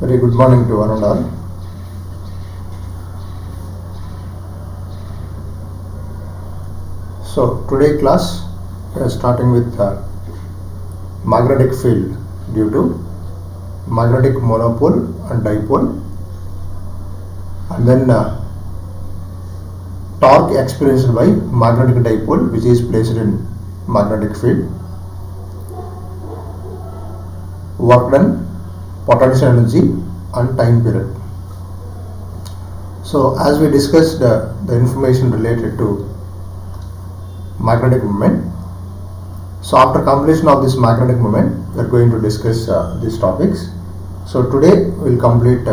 Very good morning to one and all. So today class we are starting with magnetic field due to magnetic monopole and dipole, and then torque experienced by magnetic dipole which is placed in magnetic field, work done, potential energy and time period. So as we discussed the information related to magnetic moment, so after completion of this magnetic moment we are going to discuss these topics. So today we will complete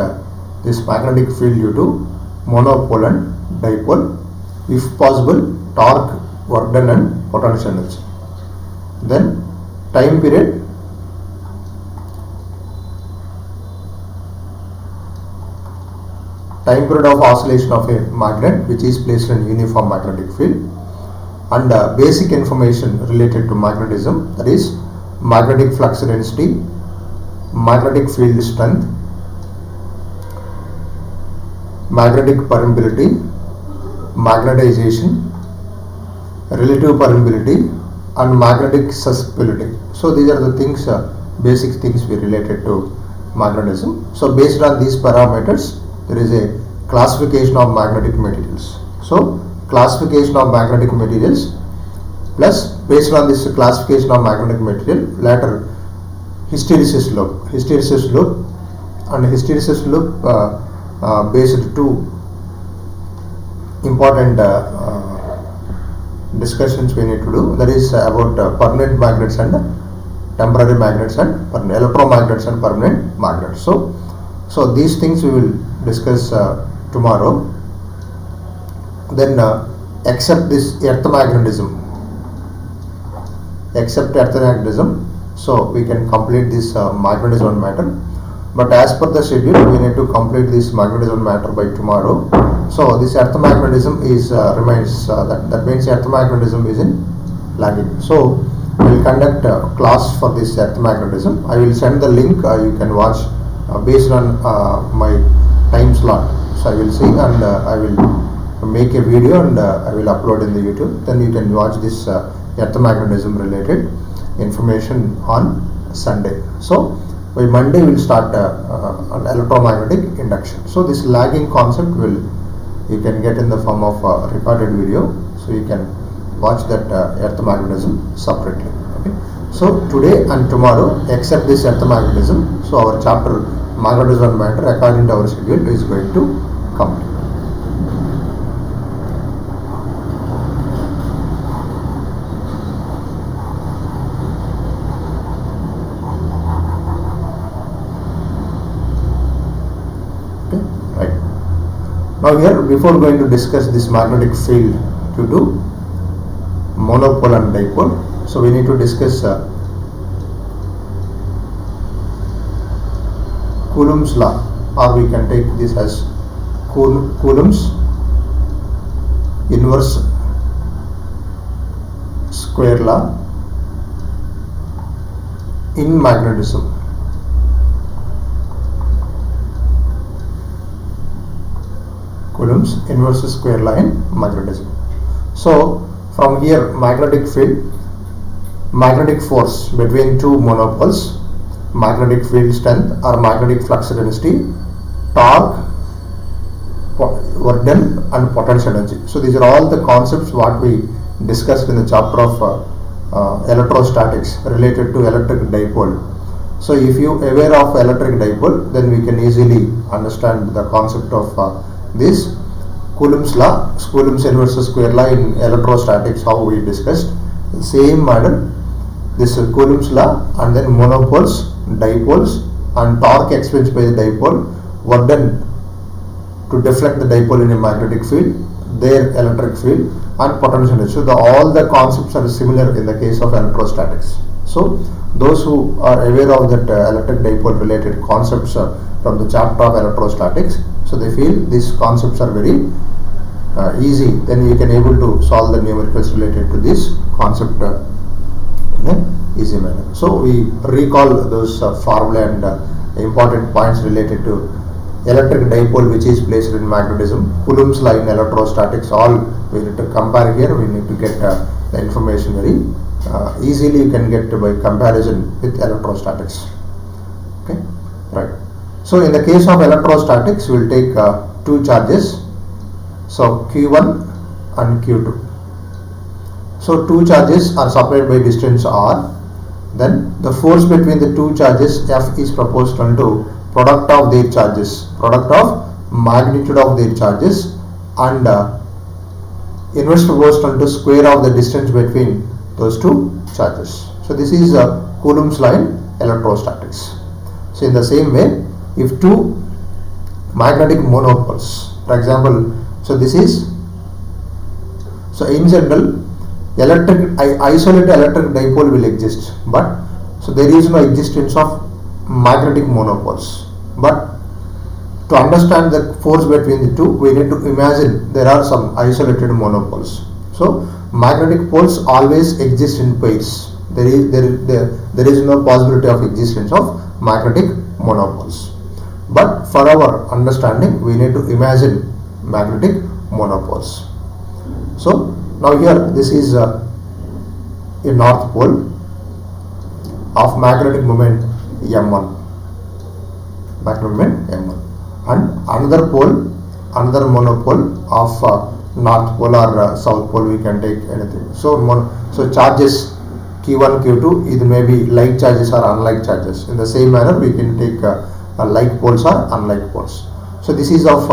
this magnetic field due to monopole and dipole, if possible torque, work done and potential energy. Then time period, time period of oscillation of a magnet which is placed in uniform magnetic field, and basic information related to magnetism, that is magnetic flux density, magnetic field strength, magnetic permeability, magnetization, relative permeability and magnetic susceptibility. So these are the things, basic things we related to magnetism. So based on these parameters there is a classification of magnetic materials. So classification of magnetic materials, plus based on this classification of magnetic material, later hysteresis loop and hysteresis loop based two important discussions we need to do, that is about permanent magnets and temporary magnets and electromagnets and permanent magnets. So these things we will discuss tomorrow. Then except this earth magnetism, so we can complete this magnetism matter, but as per the schedule we need to complete this magnetism matter by tomorrow. So this earth magnetism is remains, that means earth magnetism is in lagging. So we will conduct a class for this earth magnetism. I will send the link, you can watch based on my time slot. So I will see and I will make a video and I will upload in the YouTube. Then you can watch this earth magnetism related information on Sunday. So by Monday we will start an electromagnetic induction. So this lagging concept you can get in the form of a recorded video, so you can watch that earth magnetism separately. Okay. So today and tomorrow, except this earth magnetism, so our chapter magnetism matter according to our schedule is going to complete. Now here, before going to discuss this magnetic field due to monopole and dipole, so we need to discuss Coulomb's law, or we can take this as Coulomb's inverse square law in magnetism. Coulomb's inverse square law in magnetism. So from here, magnetic field, magnetic force between two monopoles, magnetic field strength or magnetic flux density, torque, work done and potential energy. So these are all the concepts what we discussed in the chapter of electrostatics related to electric dipole. So if you are aware of electric dipole, then we can easily understand the concept of this Coulomb's law, Coulomb's inverse square law in electrostatics, how we discussed. Same manner, this Coulomb's law, and then monopoles, dipoles and torque experienced by the dipole, work done to deflect the dipole in a magnetic field, their electric field and potential energy. So all the concepts are similar in the case of electrostatics. So those who are aware of that electric dipole related concepts from the chapter of electrostatics, so they feel these concepts are very easy, then you can able to solve the numericals related to this concept in a easy manner. So we recall those formula and important points related to electric dipole which is placed in magnetism, Coulomb's law in electrostatics. All we need to compare here. We need to get the information very easily. You can get by comparison with electrostatics. Okay, right. So in the case of electrostatics, we will take two charges. So Q1 and Q2. So two charges are separated by distance r. Then the force between the two charges F is proportional to product of their charges, product of magnitude of their charges, and inverse proportional to square of the distance between those two charges. So this is Coulomb's law in electrostatics. So in the same way, if two magnetic monopoles, for example, so this is, so in general, isolated electric dipole will exist, but so there is no existence of magnetic monopoles. But to understand the force between the two, we need to imagine there are some isolated monopoles. So magnetic poles always exist in pairs. There is no possibility of existence of magnetic monopoles. But for our understanding, we need to imagine magnetic monopoles. So now here this is a north pole of magnetic moment M1, magnetic moment M1, and another pole, another monopole of north pole or south pole. We can take anything. So charges Q1, Q2, it may be like charges or unlike charges. In the same manner, we can take like poles or unlike poles. So this is of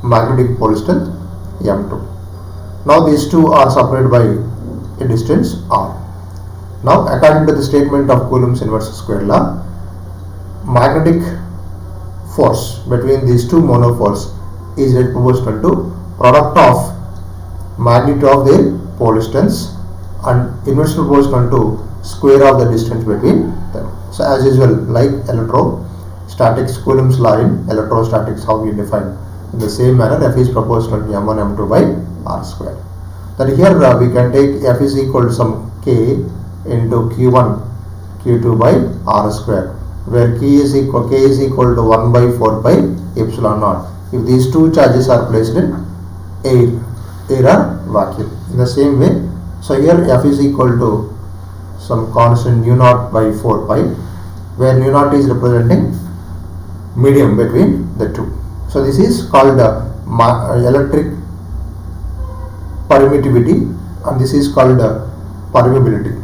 magnetic pole strength M2. Now these two are separated by a distance r. Now according to the statement of Coulomb's inverse square law, magnetic force between these two monopoles is proportional to product of magnitude of their pole strengths and inverse proportional to square of the distance between them. So as usual, like electrostatics, Coulomb's law in electrostatics, how we define in the same manner, F is proportional to m1 m2 by r square. Then here we can take F is equal to some k into q1 q2 by r square, where k is equal to 1 by 4 by epsilon naught if these two charges are placed in air or vacuum. In the same way, so here F is equal to some constant nu naught by 4 pi, where nu naught is representing medium between the two. So this is called electric permittivity, and this is called permeability.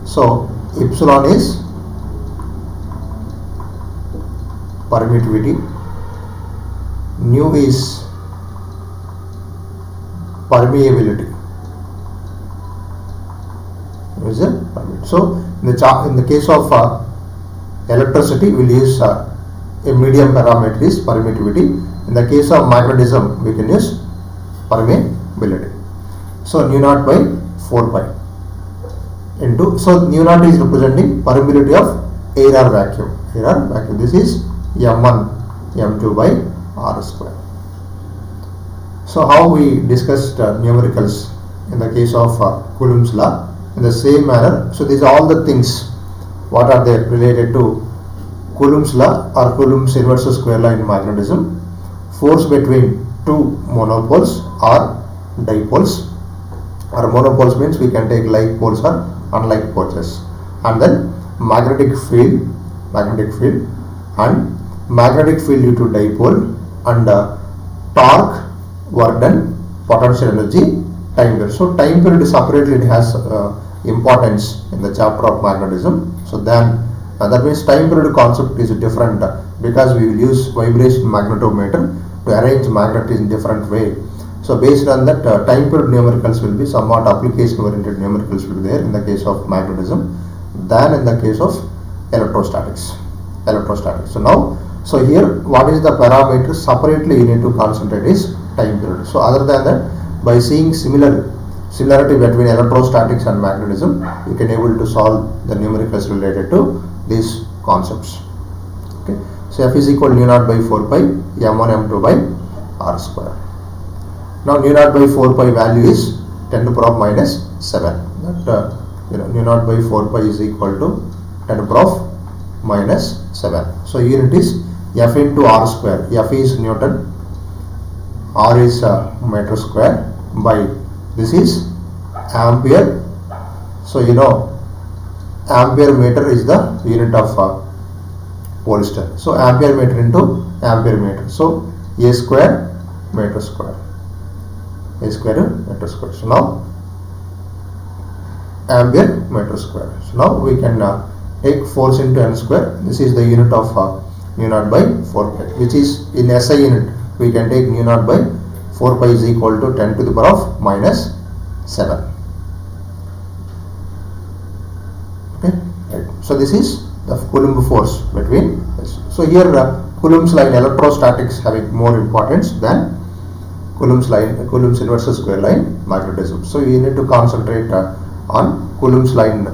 So epsilon is permittivity, nu is permeability. So in the case of electricity, we will use a medium parameter is permittivity. In the case of magnetism, we can use permeability. So nu naught by 4 pi into, so nu naught is representing permeability of air or vacuum. This is m1 m2 by r square. So how we discussed numericals in the case of Coulomb's law, in the same manner. So these are all the things what are they related to Coulomb's law or Coulomb's inverse square law in magnetism. Force between two monopoles or dipoles, or monopoles means we can take like poles or unlike poles, and then magnetic field and magnetic field due to dipole, and torque, work done, potential energy, time period. So time period separately it has importance in the chapter of magnetism. So then that means time period concept is different because we will use vibration magnetometer to arrange magnets in different way. So based on that, time period numericals will be somewhat application oriented numericals will be there in the case of magnetism than in the case of electrostatics. So now, so here what is the parameter separately you need to concentrate is time period. So other than that, by seeing similarity between electrostatics and magnetism, you can able to solve the numericals related to these concepts. Okay. So F is equal to nu naught by 4 pi m1 m2 by r square. Now nu naught by 4 pi value is 10 to the power minus 7. That nu naught by 4 pi is equal to 10 to the power minus 7. So unit is F into R square. F is Newton, R is meter square, by this is ampere. So you know ampere meter is the unit of Polestar. So ampere meter into ampere meter. So A square meter square. A square meter square. So now ampere meter square. So now we can take force into n square. This is the unit of mu naught by 4 pi, which is in SI unit. We can take mu naught by 4 pi is equal to 10 to the power of minus 7. Okay, right. So this is the Coulomb force between this. So here Coulomb's line electrostatics having more importance than Coulomb's inverse square line magnetism. So you need to concentrate on Coulomb's line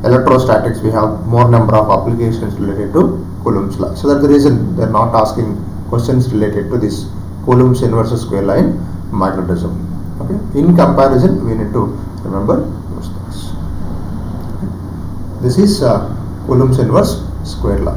electrostatics. We have more number of applications related to Coulomb's law. So that's the reason they are not asking questions related to this Coulomb's inverse square line magnetism. Okay. In comparison, we need to remember those things. Okay. This is Coulomb's inverse square law.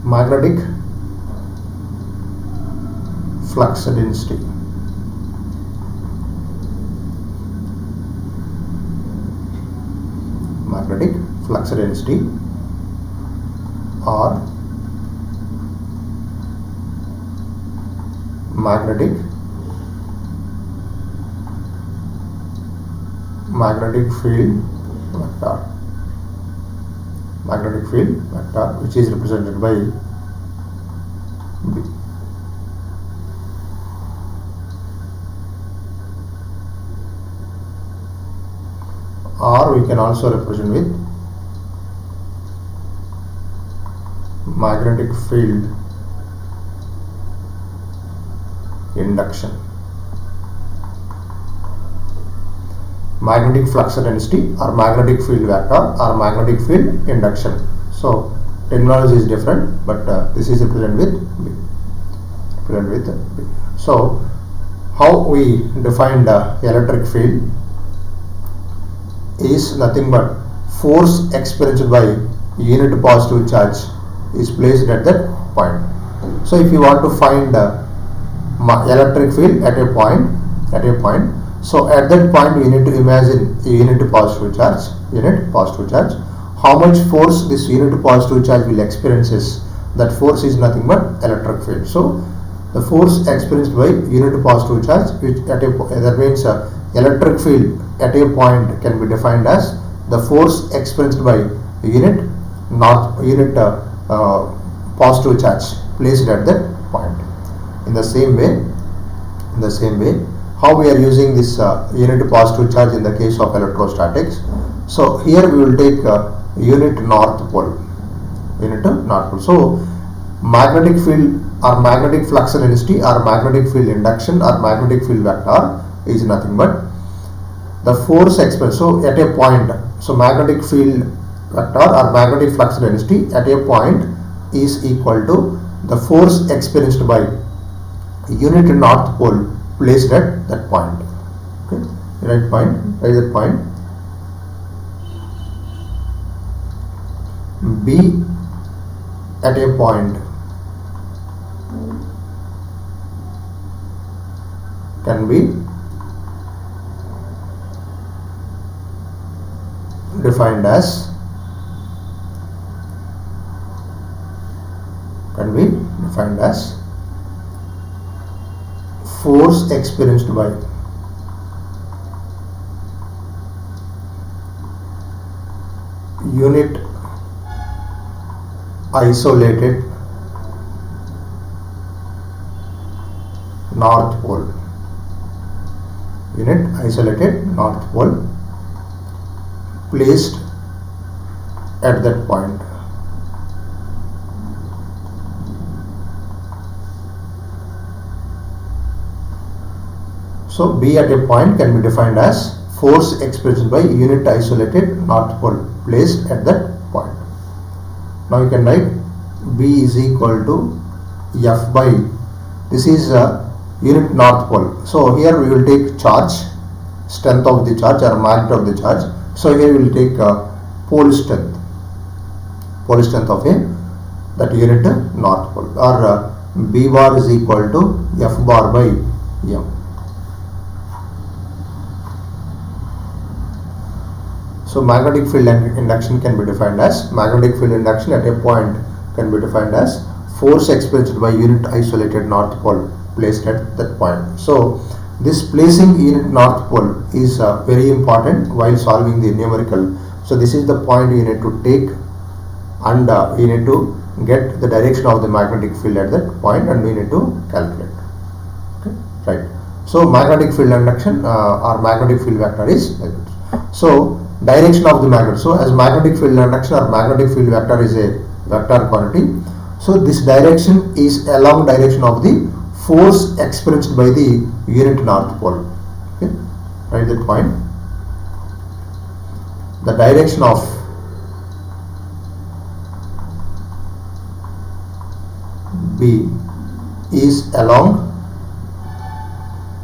Magnetic flux density. Magnetic flux density or magnetic field vector. Magnetic field vector, which is represented by B. Or we can also represent with magnetic field induction. Magnetic flux density or magnetic field vector or magnetic field induction. So terminology is different, but this is represented with B. So how we defined electric field is nothing but force experienced by unit positive charge is placed at that point. So if you want to find electric field at a point, so at that point we need to imagine a unit positive charge. How much force this unit positive charge will experience is, that force is nothing but electric field. So the force experienced by unit positive charge, which at a that means electric field at a point can be defined as the force experienced by unit positive charge placed at that point. In the same way, how we are using this unit positive charge in the case of electrostatics. So here we will take unit north pole. So magnetic field or magnetic flux density or magnetic field induction or magnetic field vector is nothing but the force experienced. So at a point, so magnetic field vector or magnetic flux density at a point is equal to the force experienced by unit north pole placed at that point. Okay, right that point. B at a point can be defined as force experienced by unit isolated north pole. Placed at that point. So B at a point can be defined as force expressed by unit isolated north pole placed at that point. Now you can write B is equal to F by, this is a unit north pole. So here we will take charge, strength of the charge or magnitude of the charge. So here we will take pole strength of that unit north pole, or B bar is equal to F bar by M. So magnetic field induction can be defined as, magnetic field induction at a point can be defined as force expressed by unit isolated north pole placed at that point. So this placing unit north pole is very important while solving the numerical. So this is the point you need to take, and you need to get the direction of the magnetic field at that point, and we need to calculate. Okay, right. So magnetic field induction or magnetic field vector is like that. So direction of the magnet. So as magnetic field induction or magnetic field vector is a vector quantity. So this direction is along direction of the force experienced by the unit north pole. Okay, write that point. The direction of B is along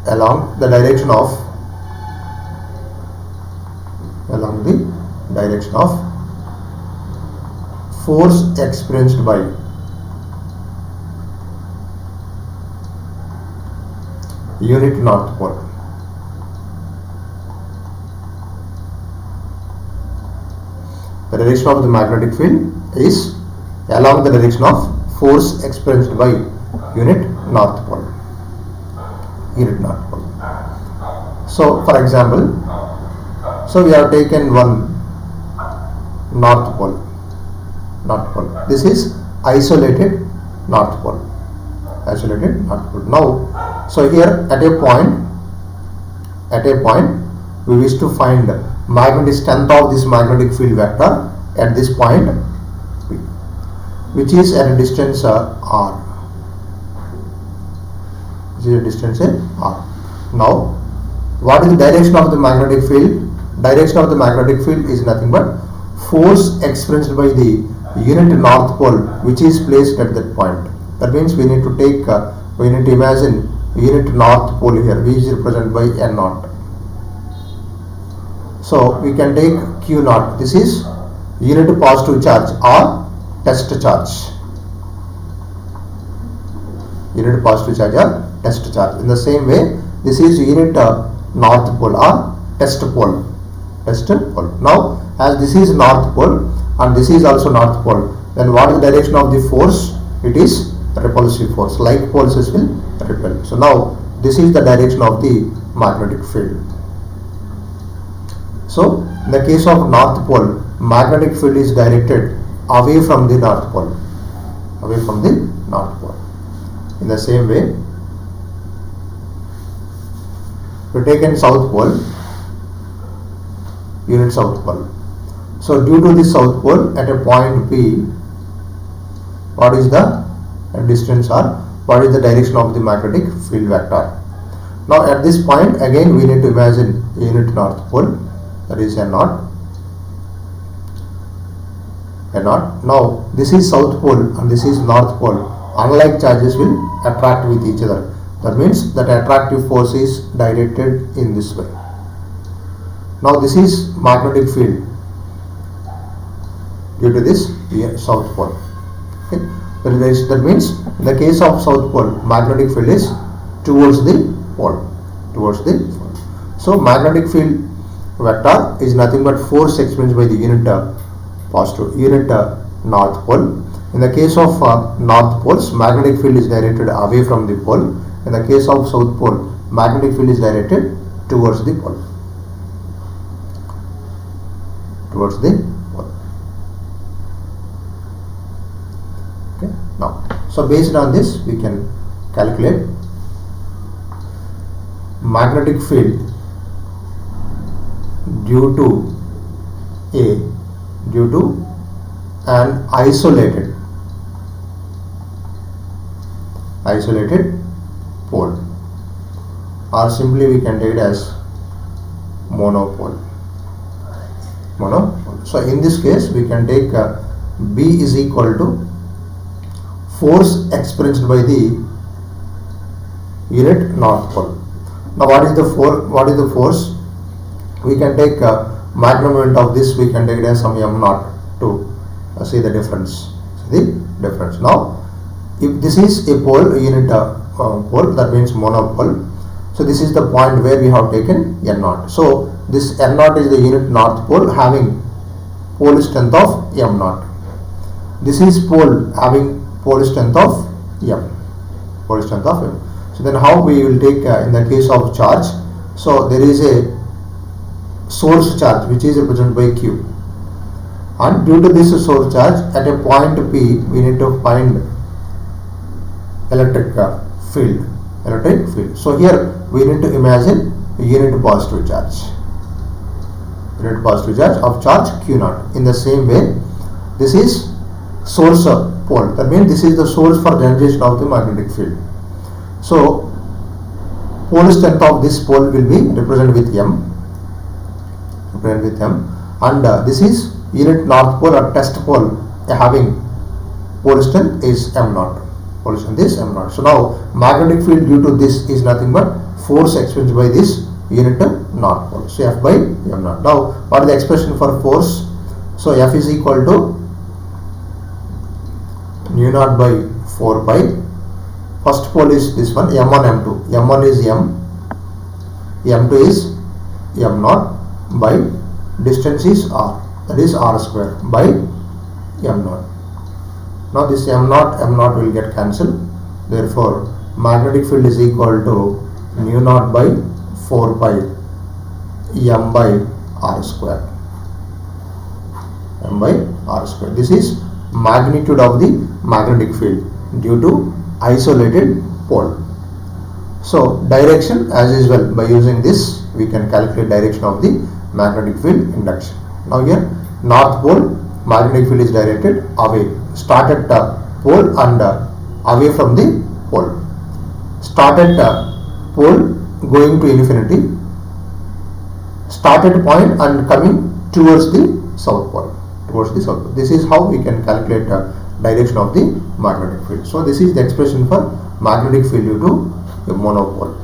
the direction of force experienced by unit north pole. The direction of the magnetic field is along the direction of force experienced by unit north pole. So for example, so we have taken one north pole. This is isolated north pole. Now, so here at a point, we wish to find magnetic strength of this magnetic field vector at this point, which is at a distance r. Now, what is the direction of the magnetic field? Direction of the magnetic field is nothing but force experienced by the unit north pole, which is placed at that point. That means we need to take, we need to imagine unit north pole here, which is represented by N naught. So we can take Q naught. This is unit positive charge or test charge. Unit positive charge or test charge. In the same way, this is unit north pole or test pole. Now, as this is north pole and this is also north pole, then what is the direction of the force? It is repulsive force. Like pulses will repel. So now this is the direction of the magnetic field. So in the case of north pole, magnetic field is directed away from the north pole. In the same way, we taken south pole, unit south pole. So due to the south pole at a point P, what is the distance or what is the direction of the magnetic field vector? Now at this point again we need to imagine unit north pole, that is N naught. Now this is south pole and this is north pole. Unlike charges will attract with each other. That means that attractive force is directed in this way. Now this is magnetic field due to this south pole. Okay. That means in the case of south pole, magnetic field is towards the pole. So magnetic field vector is nothing but force experienced by the unit north pole. In the case of north poles, magnetic field is directed away from the pole. In the case of south pole, magnetic field is directed towards the pole. Okay. Now, so based on this, we can calculate magnetic field due to an isolated pole. or simply we can take it as monopole. So in this case we can take B is equal to force experienced by the unit north pole. Now what is the force? We can take magnum moment of this, we can take it as some m naught to see the difference. Now if this is a pole, unit pole, that means monopole. So this is the point where we have taken n naught. So this n naught is the unit north pole having pole strength of m naught. This is pole having pole strength of m. So then how we will take in the case of charge? So there is a source charge which is represented by q, and due to this source charge at a point P we need to find electric field. So here we need to imagine a unit positive charge of charge q naught. In the same way, this is source pole, that means this is the source for generation of the magnetic field. So pole strength of this pole will be represented with m, and this is unit north pole or test pole having pole strength is m naught. So now magnetic field due to this is nothing but force experienced by this unit north pole. So F by m naught. Now what is the expression for force? So F is equal to mu naught by 4 pi. First pole is this one, m1, m2. m1 is m, m2 is m naught by distance is r, that is r square by m naught. Now this m naught will get cancelled. Therefore magnetic field is equal to mu naught by 4 pi m by r square. This is magnitude of the magnetic field due to isolated pole. So direction, as usual, by using this we can calculate direction of the magnetic field induction. Now here north pole magnetic field is directed away, start at pole and away from the pole. Start at pole going to infinity, start at point and coming towards the south pole. This is how we can calculate direction of the magnetic field. So this is the expression for magnetic field due to a monopole.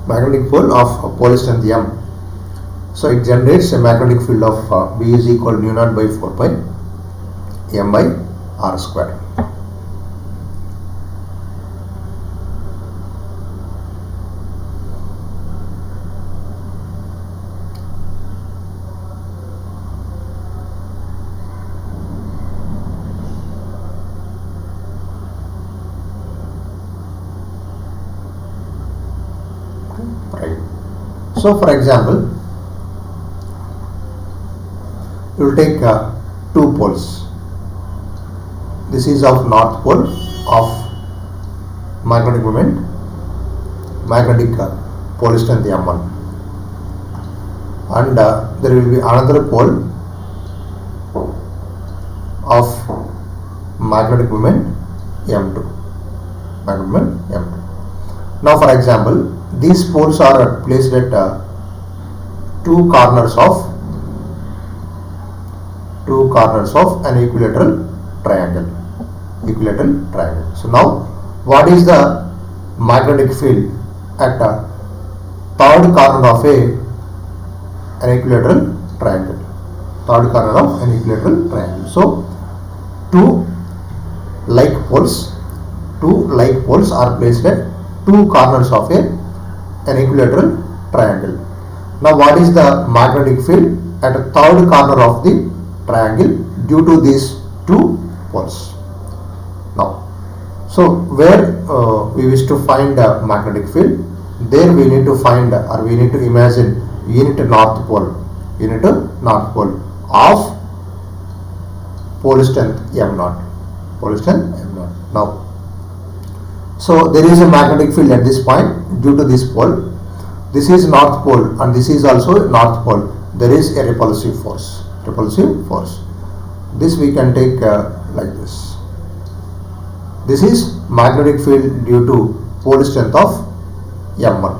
Magnetic pole of pole strength m. So it generates a magnetic field of B is equal to mu naught by 4 pi m by r square. Right. So for example, you will take two poles. This is of north pole of magnetic moment, magnetic pole strength m1, and there will be another pole of magnetic moment m2. Now for example, these poles are placed at two corners of an equilateral triangle. So now what is the magnetic field at third corner of an equilateral triangle? So two like poles are placed at two corners of an equilateral triangle. Now what is the magnetic field at a third corner of the triangle due to these two poles? Now, so where we wish to find a magnetic field, there we need to find or we need to imagine unit north pole of pole strength m0. Now, so there is a magnetic field at this point due to this pole. This is north pole and this is also north pole. There is a repulsive force. This we can take like this. This is magnetic field due to pole strength of M1.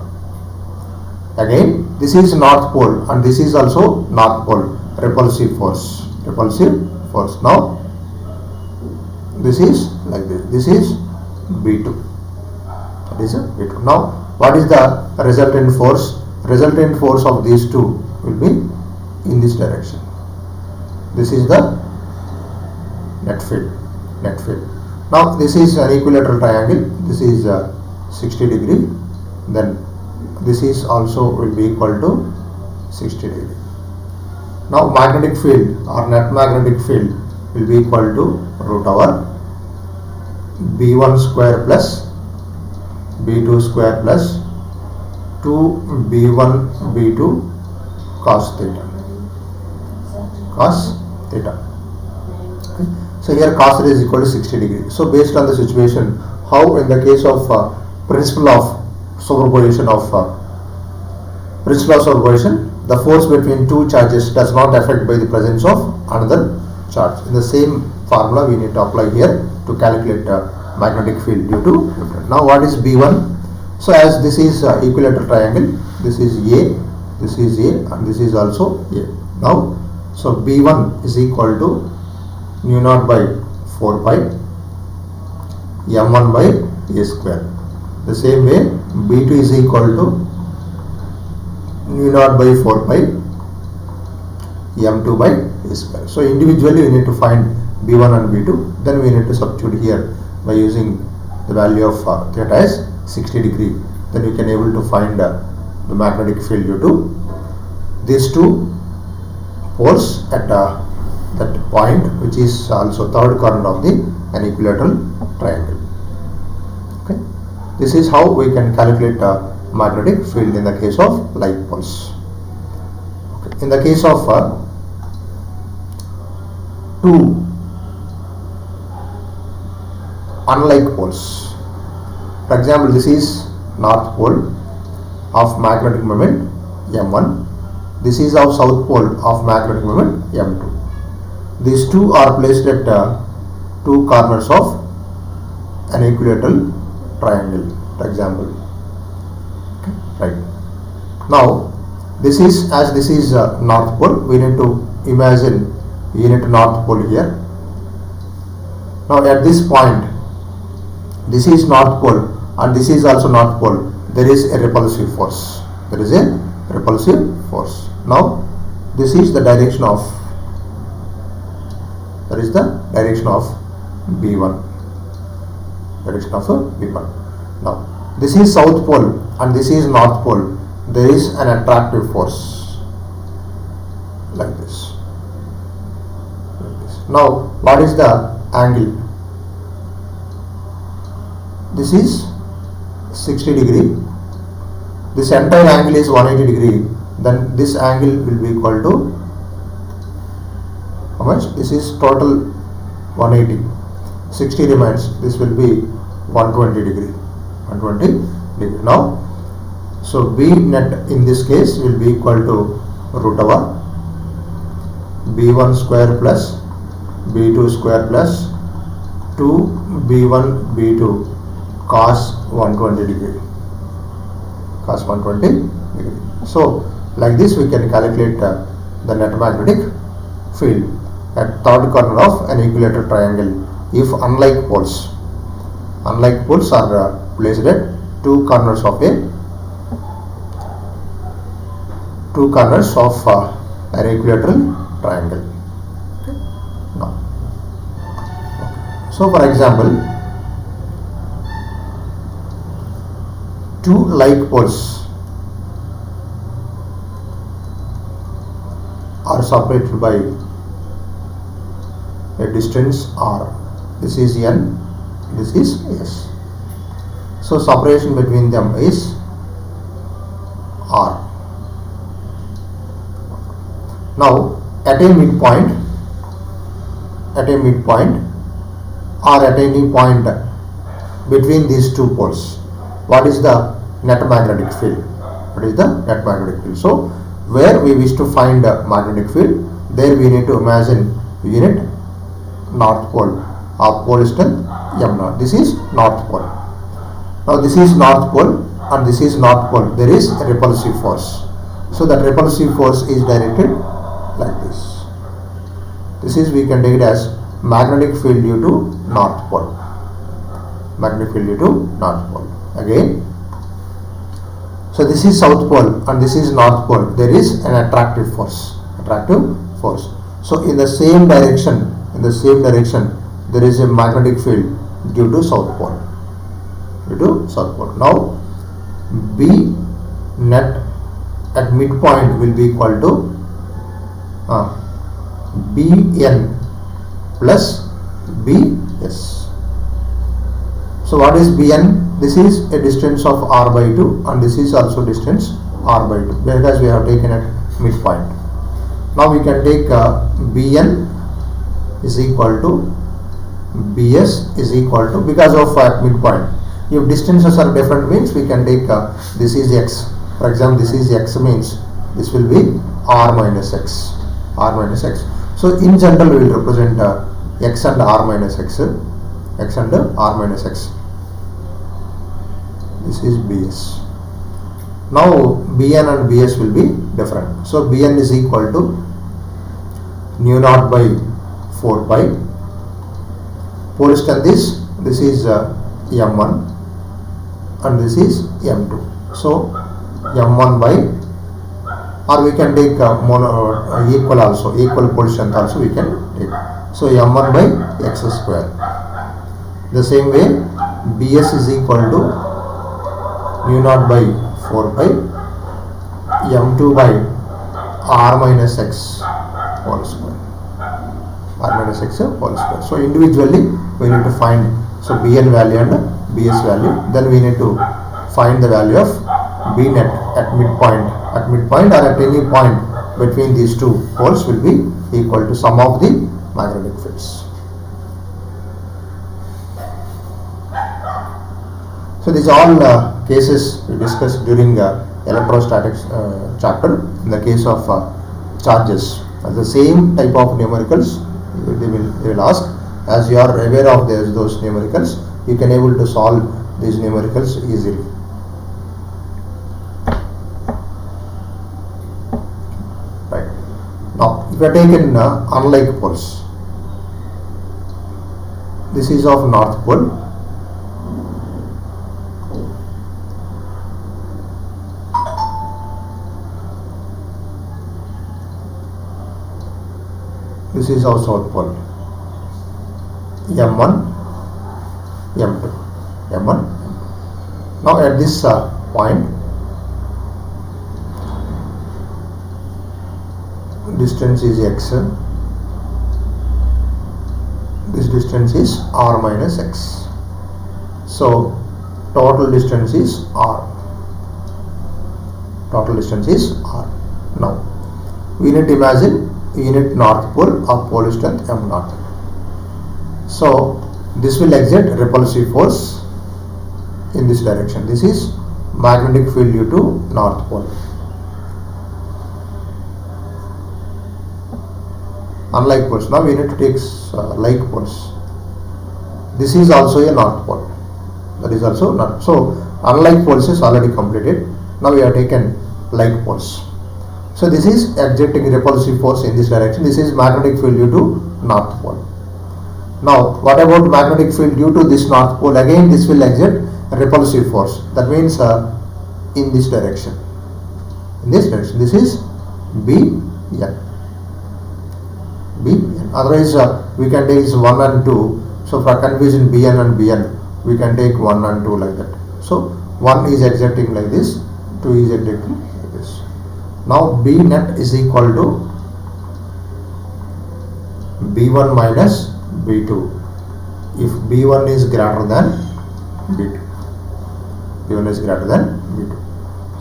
Again, this is north pole and this is also north pole, repulsive force. Now, this is like this. This is B2. That is B2. Now, what is the resultant force? Resultant force of these two will be in this direction. This is the net field. Now, this is an equilateral triangle. This is 60 degree. Then this is also will be equal to 60 degree. Now, magnetic field or net magnetic field will be equal to root over B1 square plus B2 square plus 2B1 B2 cos theta. Okay. So here cos theta is equal to 60 degree. So based on the situation, how in the case of principle of superposition, the force between two charges does not affect by the presence of another charge. In the same formula we need to apply here to calculate magnetic field due to different. Now what is B1? So as this is equilateral triangle, this is A, and this is also A. Now, so B1 is equal to mu naught by 4 pi M1 by A square. The same way B2 is equal to mu naught by 4 pi M2 by A square. So individually we need to find B1 and B2. Then we need to substitute here by using the value of theta as 60 degree. Then you can able to find the magnetic field due to these two poles at that point, which is also third corner of the an equilateral triangle. Okay, this is how we can calculate magnetic field in the case of like poles. Okay. In the case of two unlike poles, for example, this is north pole of magnetic moment M1. This is our south pole of magnetic moment M2. These two are placed at two corners of an equilateral triangle, for example. Okay. Right. Now, this is north pole. We need to imagine north pole here. Now, at this point, this is north pole and this is also north pole. There is a repulsive force. Now, this is the direction of B1. Now, this is south pole and this is north pole. There is an attractive force like this. Now, what is the angle? This is 60 degree. This entire angle is 180 degree. Then this angle will be equal to how much? This is total 180. 60 remains. This will be 120 degree. Now, so B net in this case will be equal to root over B1 square plus B2 square plus 2B1 B2 cos 120 degree. So like this we can calculate the net magnetic field at third corner of an equilateral triangle if unlike poles are placed at two corners of an equilateral triangle. Okay. Now, so for example, two like poles are separated by a distance r. This is n, this is s. So separation between them is r. Now at a midpoint or at any point between these two poles, what is the net magnetic field? So where we wish to find a magnetic field, there we need to imagine unit north pole of pole strength m0. This is north pole. Now this is north pole and this is north pole. There is a repulsive force. So that repulsive force is directed like this. This is, we can take it as magnetic field due to north pole. Magnetic field due to north pole. Again, so this is south pole and this is north pole. There is an attractive force. Attractive force. So in the same direction, there is a magnetic field due to south pole. Now B net at midpoint will be equal to Bn plus Bs. So what is Bn? This is a distance of r by 2 and this is also distance r by 2 because we have taken at midpoint. Now we can take Bn is equal to Bs is equal to, because of midpoint, if distances are different means we can take this is x. For example, this is x means this will be r minus x. So in general we will represent x and r minus x. This is Bs. Now Bn and Bs will be different. So Bn is equal to nu naught by 4 pi. Pole strength is, this is m1 and this is m2. So m1 by, or we can take equal also, equal pole strength also we can take. So m1 by x square. The same way Bs is equal to nu naught by 4 pi m2 by r minus x whole square. So individually we need to find Bn value and Bs value. Then we need to find the value of B net at midpoint or at any point between these two poles will be equal to sum of the magnetic fields. So these all cases we discussed during electrostatics chapter. In the case of charges, the same type of numericals they will ask. As you are aware of those numericals, you can able to solve these numericals easily. Right. Now if you are taken unlike poles, this is of north pole, this is of south pole, m1, m2. Now at this point, distance is x, this distance is r minus x. So total distance is r. Now we need to imagine unit north pole of pole strength m0. So this will exert repulsive force in this direction. This is magnetic field due to north pole. Unlike poles, now we need to take like poles. This is also a north pole. That is also not. So unlike poles is already completed. Now we have taken like poles. So this is exerting repulsive force in this direction. This is magnetic field due to north pole. Now what about magnetic field due to this north pole? Again this will exert repulsive force. That means in this direction. This is Bn. Otherwise we can take 1 and 2. So for confusion Bn and Bn, we can take 1 and 2 like that. So 1 is exerting like this, 2 is exerting like this. Now B net is equal to B1 minus B2 if B1 is greater than B2.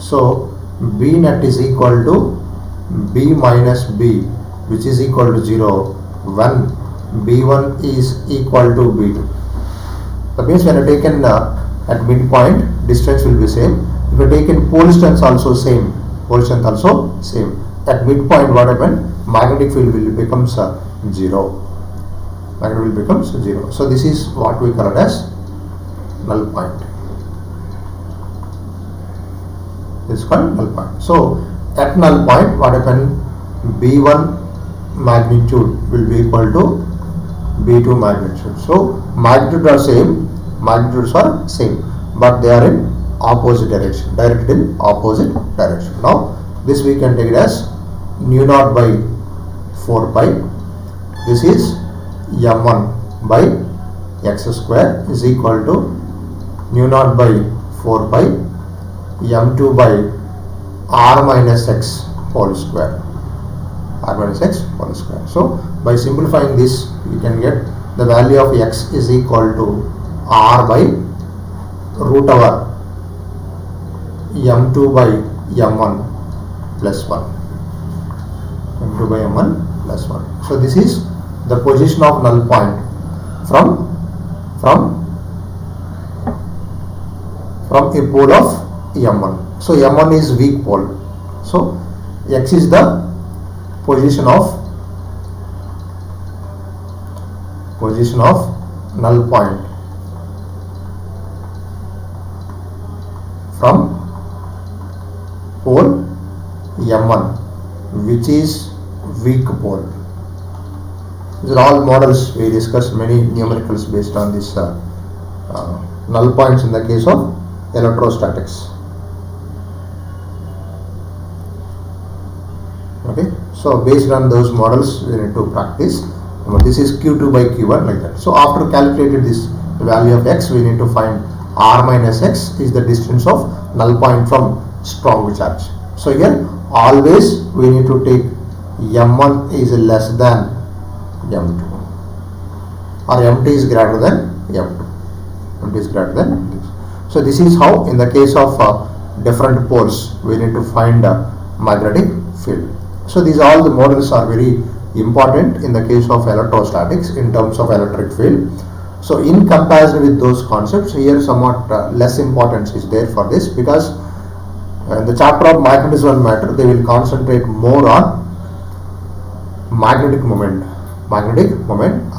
So B net is equal to B minus B, which is equal to 0 when B1 is equal to B2. That means when you taken at midpoint, distance will be same. If you taken pole strength also same. At midpoint what happened? Magnetic field will becomes 0. magnetic field becomes 0. So this is what we call it as null point. This is called null point. So at null point, what happens? B1 magnitude will be equal to B2 magnitude. So magnitudes are same, but they are in opposite direction, directed in opposite direction. Now this we can take it as nu naught by 4 pi. This is m1 by x square is equal to nu naught by 4 pi m2 by r minus x whole square. So by simplifying this, you can get the value of x is equal to r by root over m2 by m1 plus 1. m2 by m1 plus 1. So this is the position of null point from a pole of m1. So m1 is weak pole. So x is the position of null point from pole m1, which is weak pole. These are all models. We discussed many numericals based on this null points in the case of electrostatics. Okay, so based on those models, we need to practice. This is Q2 by Q1 like that. So after calculated this value of x, we need to find r minus x is the distance of null point from strong charge. So here always we need to take m1 is less than m2 or m2 is greater than m2. M2 is greater than this. So this is how in the case of different poles we need to find magnetic field. So these all the models are very important in the case of electrostatics in terms of electric field. So in comparison with those concepts, here somewhat less importance is there for this, because in the chapter of magnetism and matter they will concentrate more on magnetic moment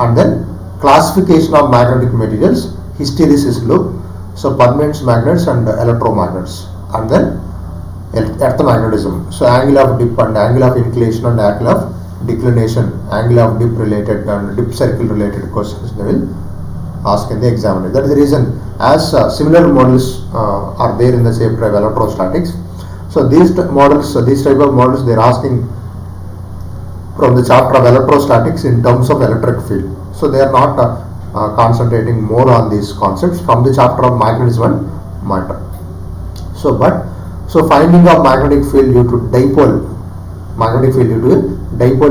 and then classification of magnetic materials, hysteresis loop, so permanent magnets and electromagnets, and then earth magnetism. So angle of dip and angle of inclination and angle of declination, angle of dip related and dip circle related questions they will ask in the examiner. That is the reason as similar models are there in the chapter of electrostatics. So these models, these type of models they are asking from the chapter of electrostatics in terms of electric field. So they are not concentrating more on these concepts from the chapter of magnetism and matter. So finding of magnetic field due to dipole,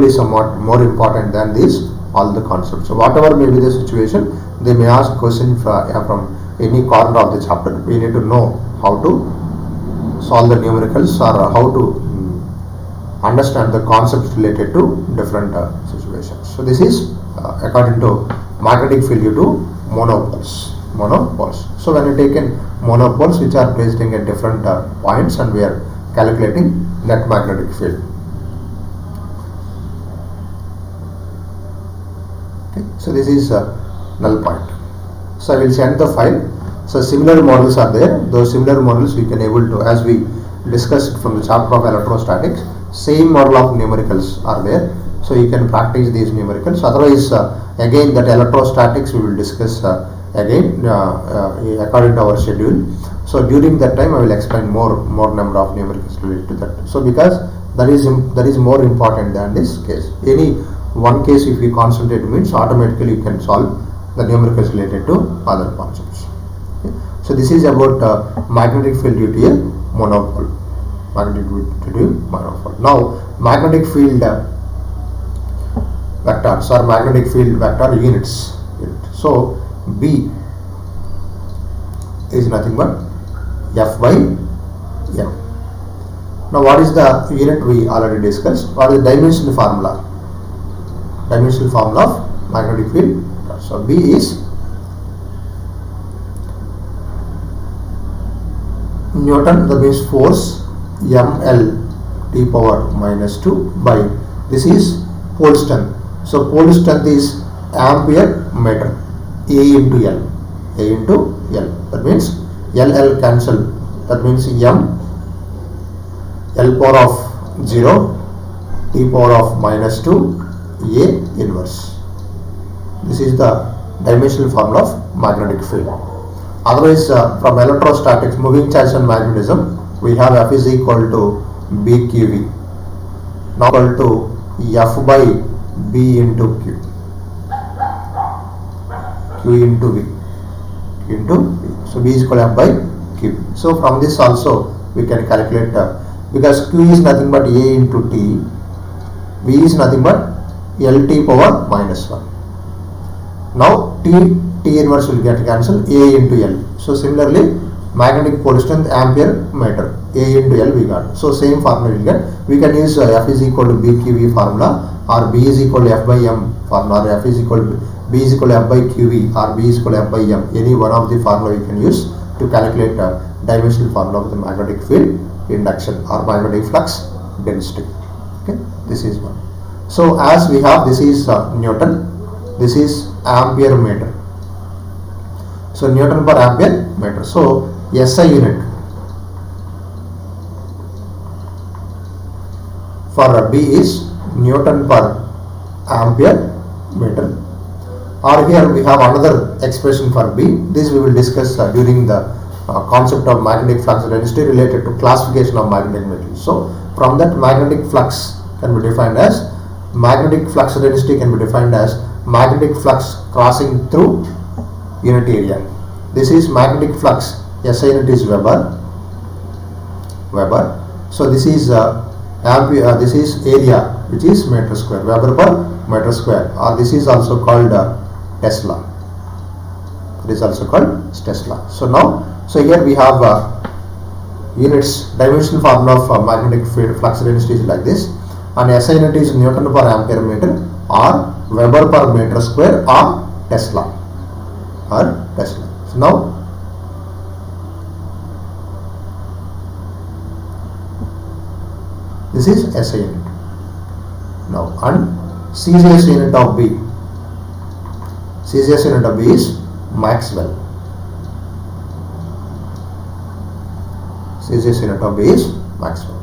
is somewhat more important than these all the concepts. So whatever may be the situation, they may ask question from any corner of the chapter. We need to know how to solve the numericals or how to understand the concepts related to different situations. So this is according to magnetic field due to monopoles. So when you take in monopoles which are placed in at different points, and we are calculating net magnetic field. Okay. So this is null point. So I will send the file. So similar models are there. Those similar models we can able to, as we discussed from the chapter of electrostatics, same model of numericals are there. So you can practice these numericals. Otherwise, again that electrostatics we will discuss again according to our schedule. So during that time I will explain more number of numericals related to that. So because that is more important than this case. Any one case if you concentrate means automatically you can solve the numericals related to other concepts. Okay. So this is about magnetic field due to a monopole. Now magnetic field vectors or magnetic field vector units. So B is nothing but F by M. Now what is the unit we already discussed? What is the dimensional formula? Dimensional formula of magnetic field. So B is Newton, that means force ml t power minus 2 by, this is pole strength. So pole strength is ampere meter, A into L, A into L. That means L cancel. That means M, L power of 0, T power of minus 2, A inverse. This is the dimensional formula of magnetic field. Otherwise, from electrostatics, moving charge and magnetism, we have F is equal to BQV, now equal to F by B into Q, Q into V, into V. So B is equal to F by Q. So from this also we can calculate, because Q is nothing but A into T, V is nothing but LT power minus 1. Now T inverse will get cancelled, A into L. So similarly, magnetic pole strength ampere meter, A into L we got. So same formula we will get. We can use F is equal to BQV formula, or B is equal to F by M formula, or F is equal to B is equal to F by QV, or B is equal to F by M. Any one of the formula you can use to calculate dimensional formula of the magnetic field induction or magnetic flux density. Okay, this is one. So as we have, this is Newton, this is ampere meter. So Newton per ampere meter. So SI unit for B is Newton per ampere meter. Or here we have another expression for B. This we will discuss during the concept of magnetic flux density related to classification of magnetic materials. So from that, magnetic flux can be defined as, magnetic flux density can be defined as magnetic flux crossing through unit area. This is magnetic flux, SI unit is Weber. So this is ampere, this is area, which is meter square, Weber per meter square, or this is also called Tesla. It is also called Tesla. So now, so here we have units, dimensional formula of magnetic field flux density is like this, and SI unit is Newton per ampere meter, or Weber per meter square, or Tesla. So now this is SI unit. Now, and CGS unit of B. CGS unit of B is Maxwell. CGS unit of B is Maxwell.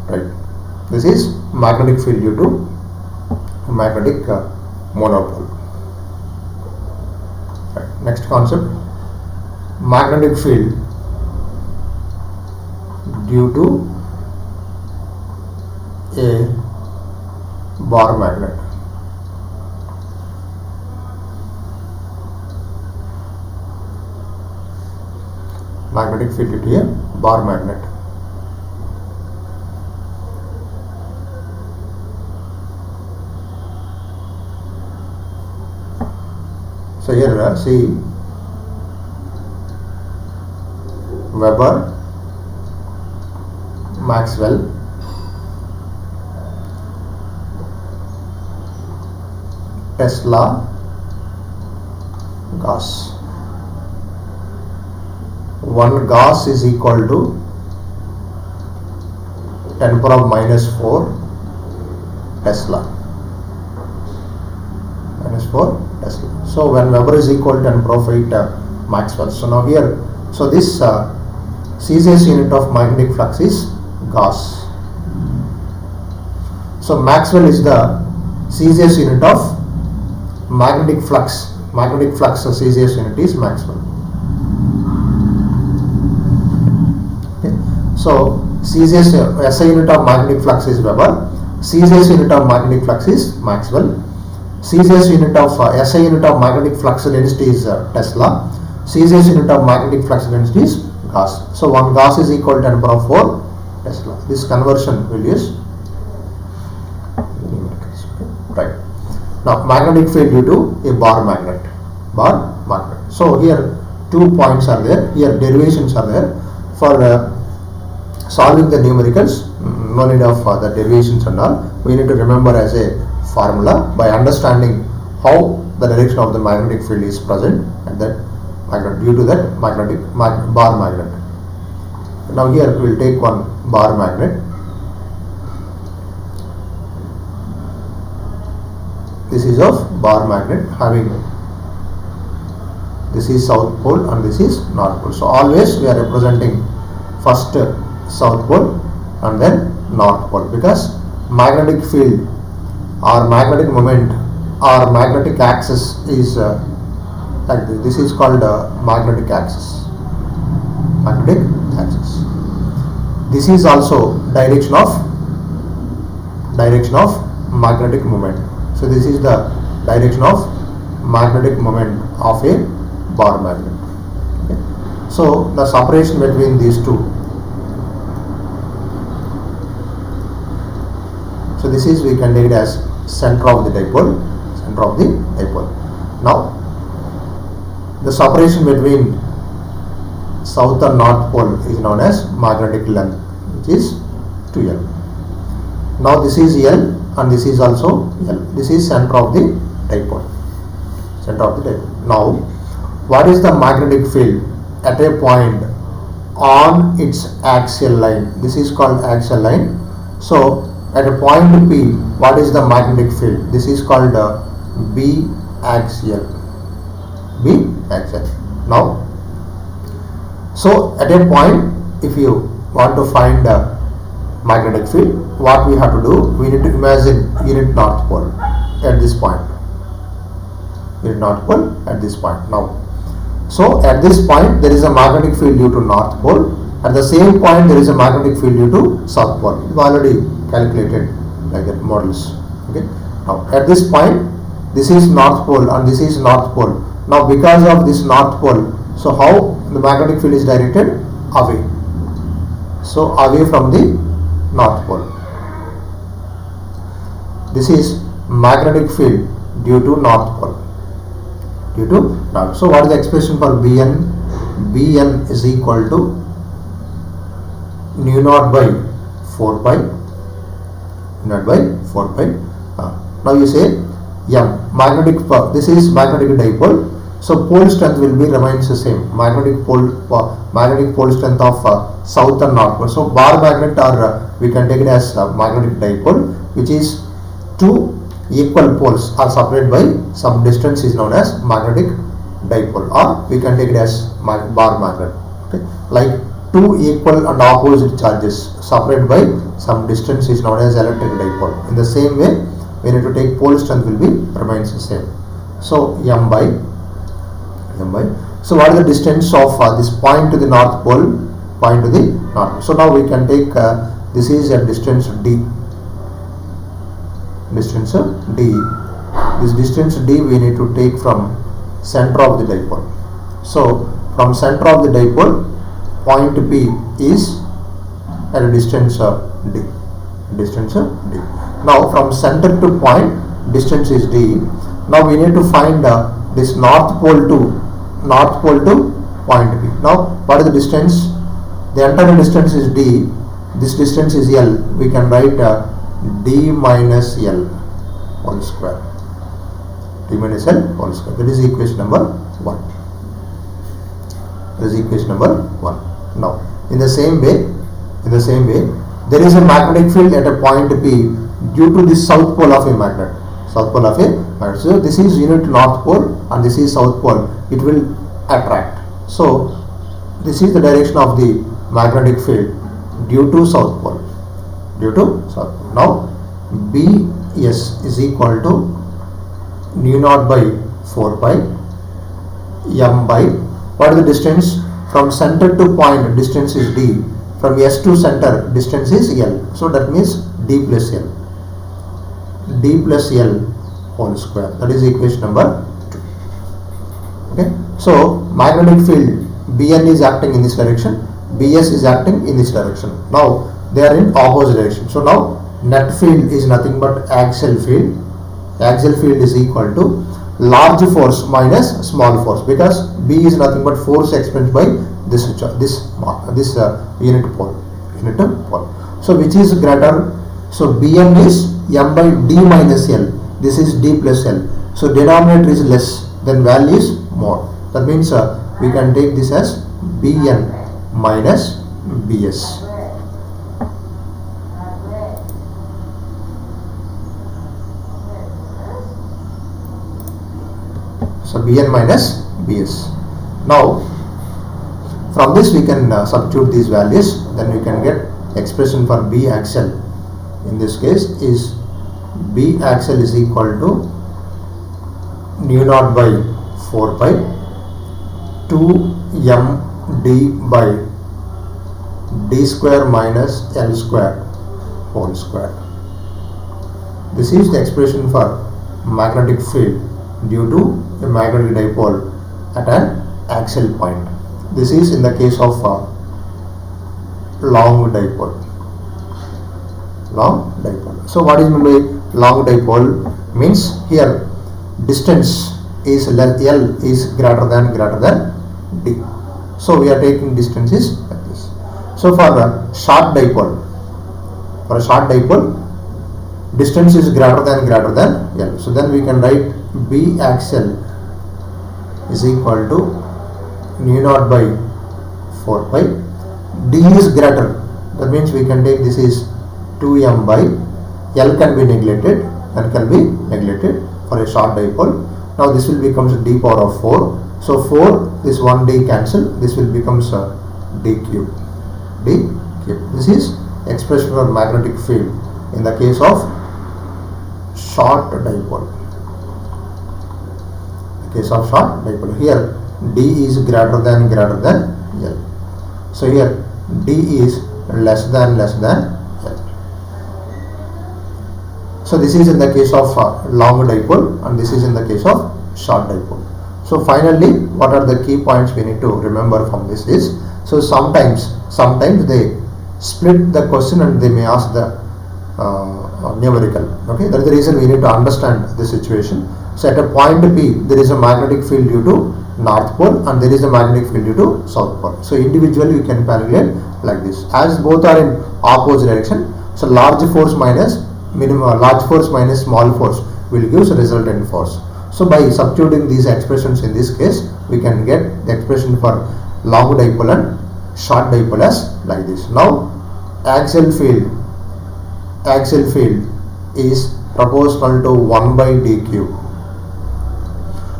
Right. This is magnetic field due to magnetic monopole. Right. Next concept, magnetic field due to a bar magnet. Magnetic field due to a bar magnet. So here see Weber, Maxwell, Tesla, Gauss. One Gauss is equal to 10 power of minus 4 Tesla. Minus 4 Tesla. So when Weber is equal to 10 power of 8 Maxwell. So now here, so this CGS unit of magnetic flux is Gauss. So Maxwell is the CGS unit of magnetic flux. Magnetic flux CGS unit is Maxwell. Okay. So SI unit of magnetic flux is Weber. CGS unit of magnetic flux is Maxwell. Cesius unit of SI unit of magnetic flux density is Tesla. Cesius unit of magnetic flux density is Gauss. So 1 Gauss is equal to 10 power of 4 Tesla. This conversion will use right. Now magnetic field due to a bar magnet. So here 2 points are there. Here derivations are there. For solving the numericals, no need of the derivations and all. We need to remember as a formula by understanding how the direction of the magnetic field is present at that magnet due to that bar magnet. Now here we will take one bar magnet. This is of bar magnet having, this is south pole and this is north pole. So always we are representing first south pole and then north pole, because magnetic field or magnetic moment or magnetic axis is like this. This is called magnetic axis. Magnetic axis. This is also direction of magnetic moment. So this is the direction of magnetic moment of a bar magnet. Okay. So the separation between these two. So this is, we can take it as center of the dipole. Now the separation between south and north pole is known as magnetic length, which is 2L. Now this is L and this is also L. This is center of the dipole. Now what is the magnetic field at a point on its axial line? This is called axial line. So at a point P, what is the magnetic field? This is called B axial. Now, so at a point, if you want to find the magnetic field, what we have to do? We need to imagine unit north pole at this point. Now, so at this point there is a magnetic field due to north pole. At the same point there is a magnetic field due to south pole. We've already calculated like that models. Okay. Now at this point, this is north pole and this is north pole. Now because of this north pole, so how the magnetic field is directed? Away. So away from the north pole. This is magnetic field due to north pole. So what is the expression for Bn? Bn is equal to nu naught by 4 pi. Now you say M, this is magnetic dipole. So pole strength will be remains the same. Magnetic pole strength of south and north pole. So bar magnet, or we can take it as magnetic dipole, which is two equal poles are separated by some distance, is known as magnetic dipole, or we can take it as bar magnet. Okay, like two equal and opposite charges separated by some distance is known as electric dipole. In the same way, we need to take pole strength will be remains the same. So M by. So what is the distance of this point to the north pole? So now we can take this is a distance D. This distance D we need to take from center of the dipole. So from center of the dipole, point P is at a distance D. Now from center to point, distance is D. Now we need to find this north pole to point P. Now what is the distance? The entire distance is D. This distance is L. We can write D minus L whole square. That is equation number 1. Now in the same way, there is a magnetic field at a point P due to the south pole of a magnet. So this is unit north pole and this is south pole. It will attract. So this is the direction of the magnetic field due to south pole. Now Bs is equal to nu naught by 4 pi M by, what is the distance? From center to point, distance is D. From S to center, distance is L. So that means D plus L whole square. That is equation number 2. Okay. So magnetic field Bn is acting in this direction, Bs is acting in this direction. Now they are in opposite direction. So now net field is nothing but axial field. Axial field is equal to large force minus small force, because B is nothing but force experienced by this unit pole. So which is greater? So Bn is m by d minus L. This is d plus L. So denominator is less, then value is more. That means we can take this as Bn minus Bs. So Bn minus Bs. Now from this we can substitute these values, then we can get expression for B axial. In this case is B axial is equal to nu naught by 4 pi 2 m d by d square minus L square whole square. This is the expression for magnetic field due to a magnetic dipole at an axial point. This is in the case of long dipole. So what is meant by long dipole? Means here distance is L is greater than d. So we are taking distances like this. So for a short dipole, distance is greater than L. So then we can write B axial is equal to nu naught by 4 pi. D is greater, that means we can take this is 2m by L can be neglected for a short dipole. Now this will becomes d power of 4. So 4, this 1d cancel, this will becomes d cube. This is expression for magnetic field in the case of short dipole. Here d is greater than L. So here d is less than L. So this is in the case of long dipole, and this is in the case of short dipole. So finally, what are the key points we need to remember from this is, so sometimes they split the question and they may ask the numerical. Okay, that is the reason we need to understand the situation. So at a point P, there is a magnetic field due to north pole and there is a magnetic field due to south pole. So individually we can calculate like this. As both are in opposite direction, so large force minus small force will give resultant force. So by substituting these expressions in this case, we can get the expression for long dipole and short dipole as like this. Now axial field is proportional to 1 by d cube.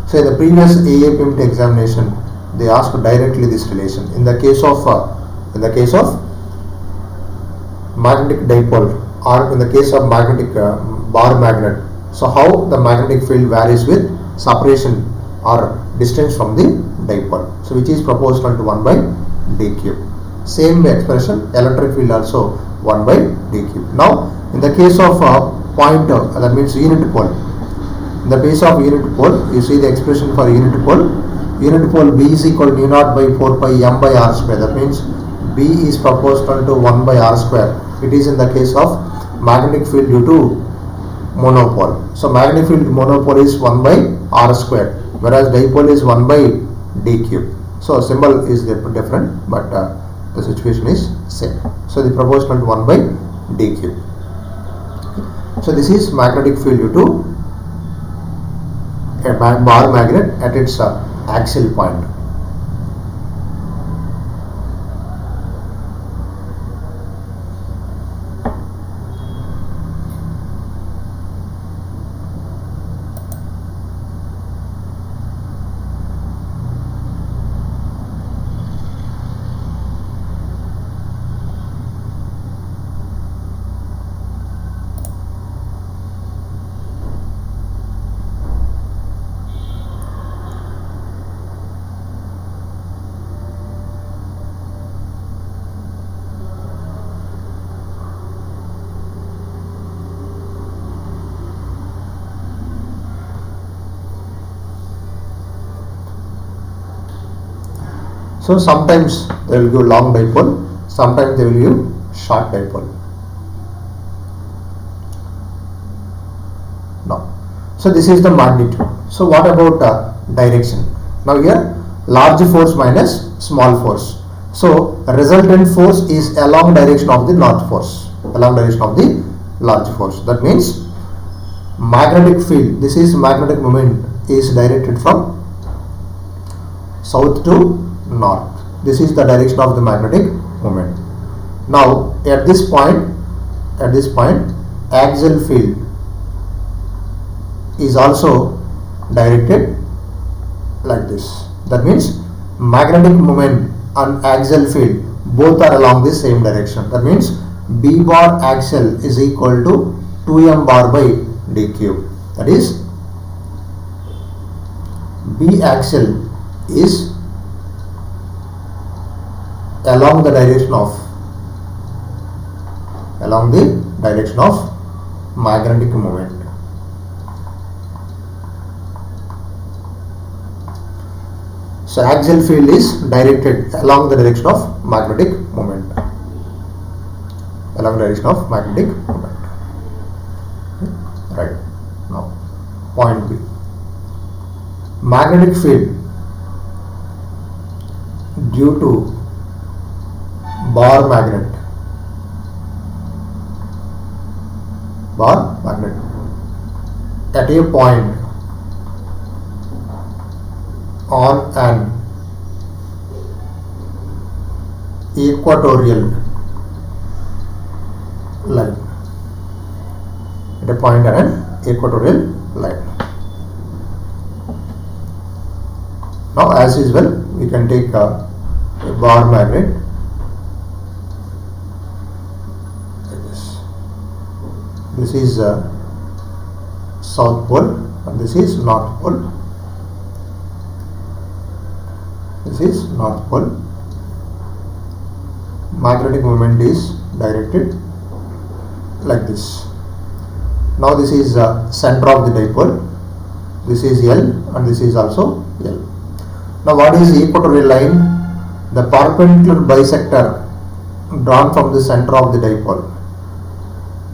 So in the previous AAPMT examination, they asked directly this relation. In the case of magnetic dipole, or in the case of magnetic bar magnet, so how the magnetic field varies with separation or distance from the dipole, so which is proportional to 1 by d cube. Same expression, electric field also 1 by d cube. Now in the case of point, that means unit pole. In the case of unit pole, you see the expression for unit pole. Unit pole B is equal to nu naught by 4 pi m by r square. That means B is proportional to 1 by r square. It is in the case of magnetic field due to monopole. So magnetic field monopole is 1 by r square, whereas dipole is 1 by d cube. So symbol is different, but the situation is same. So the proportional to 1 by d cube. So this is magnetic field due to a bar magnet at its axial point. So sometimes they will give long dipole, sometimes they will give short dipole. Now, so this is the magnitude. So what about direction? Now here large force minus small force. So resultant force is along direction of the large force, along direction of the large force. That means magnetic field, this is magnetic moment, is directed from south to north. This is the direction of the magnetic moment. Now at this point axial field is also directed like this. That means magnetic moment and axial field both are along the same direction. That means B bar axial is equal to 2m bar by d cube. That is B axial is along the direction of magnetic moment. So axial field is directed along the direction of magnetic moment. Along the direction of magnetic moment. Right. Now, point B. Magnetic field due to bar magnet at a point on an equatorial line. At a point on an equatorial line. Now as usual we can take a bar magnet like this. This is south pole and this is north pole. This is north pole. Magnetic moment is directed like this. Now this is center of the dipole. This is L and this is also L. Now what is equatorial line? The perpendicular bisector drawn from the center of the dipole.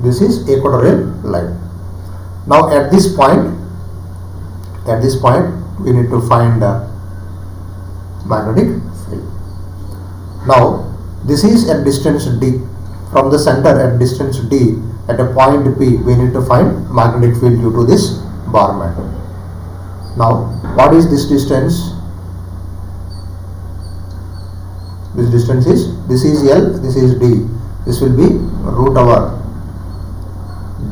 This is equatorial line. Now at this point we need to find magnetic field. Now this is at distance d. From the center at distance d at a point P we need to find magnetic field due to this bar magnet. Now what is this distance? This distance is, this is L, this is D. This will be root over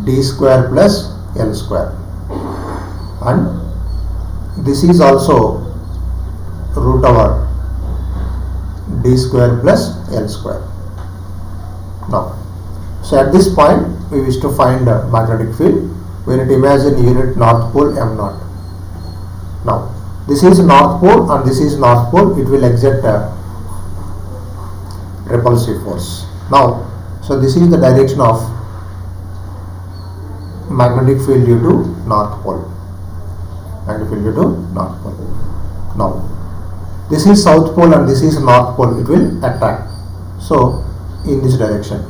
d square plus L square, and this is also root over d square plus L square. Now, so at this point we wish to find a magnetic field. We need to imagine unit north pole m naught. Now this is north pole and this is north pole. It will exert a repulsive force. Now, so this is the direction of magnetic field due to north pole. Magnetic field due to north pole. Now this is south pole and this is north pole. It will attract. So in this direction.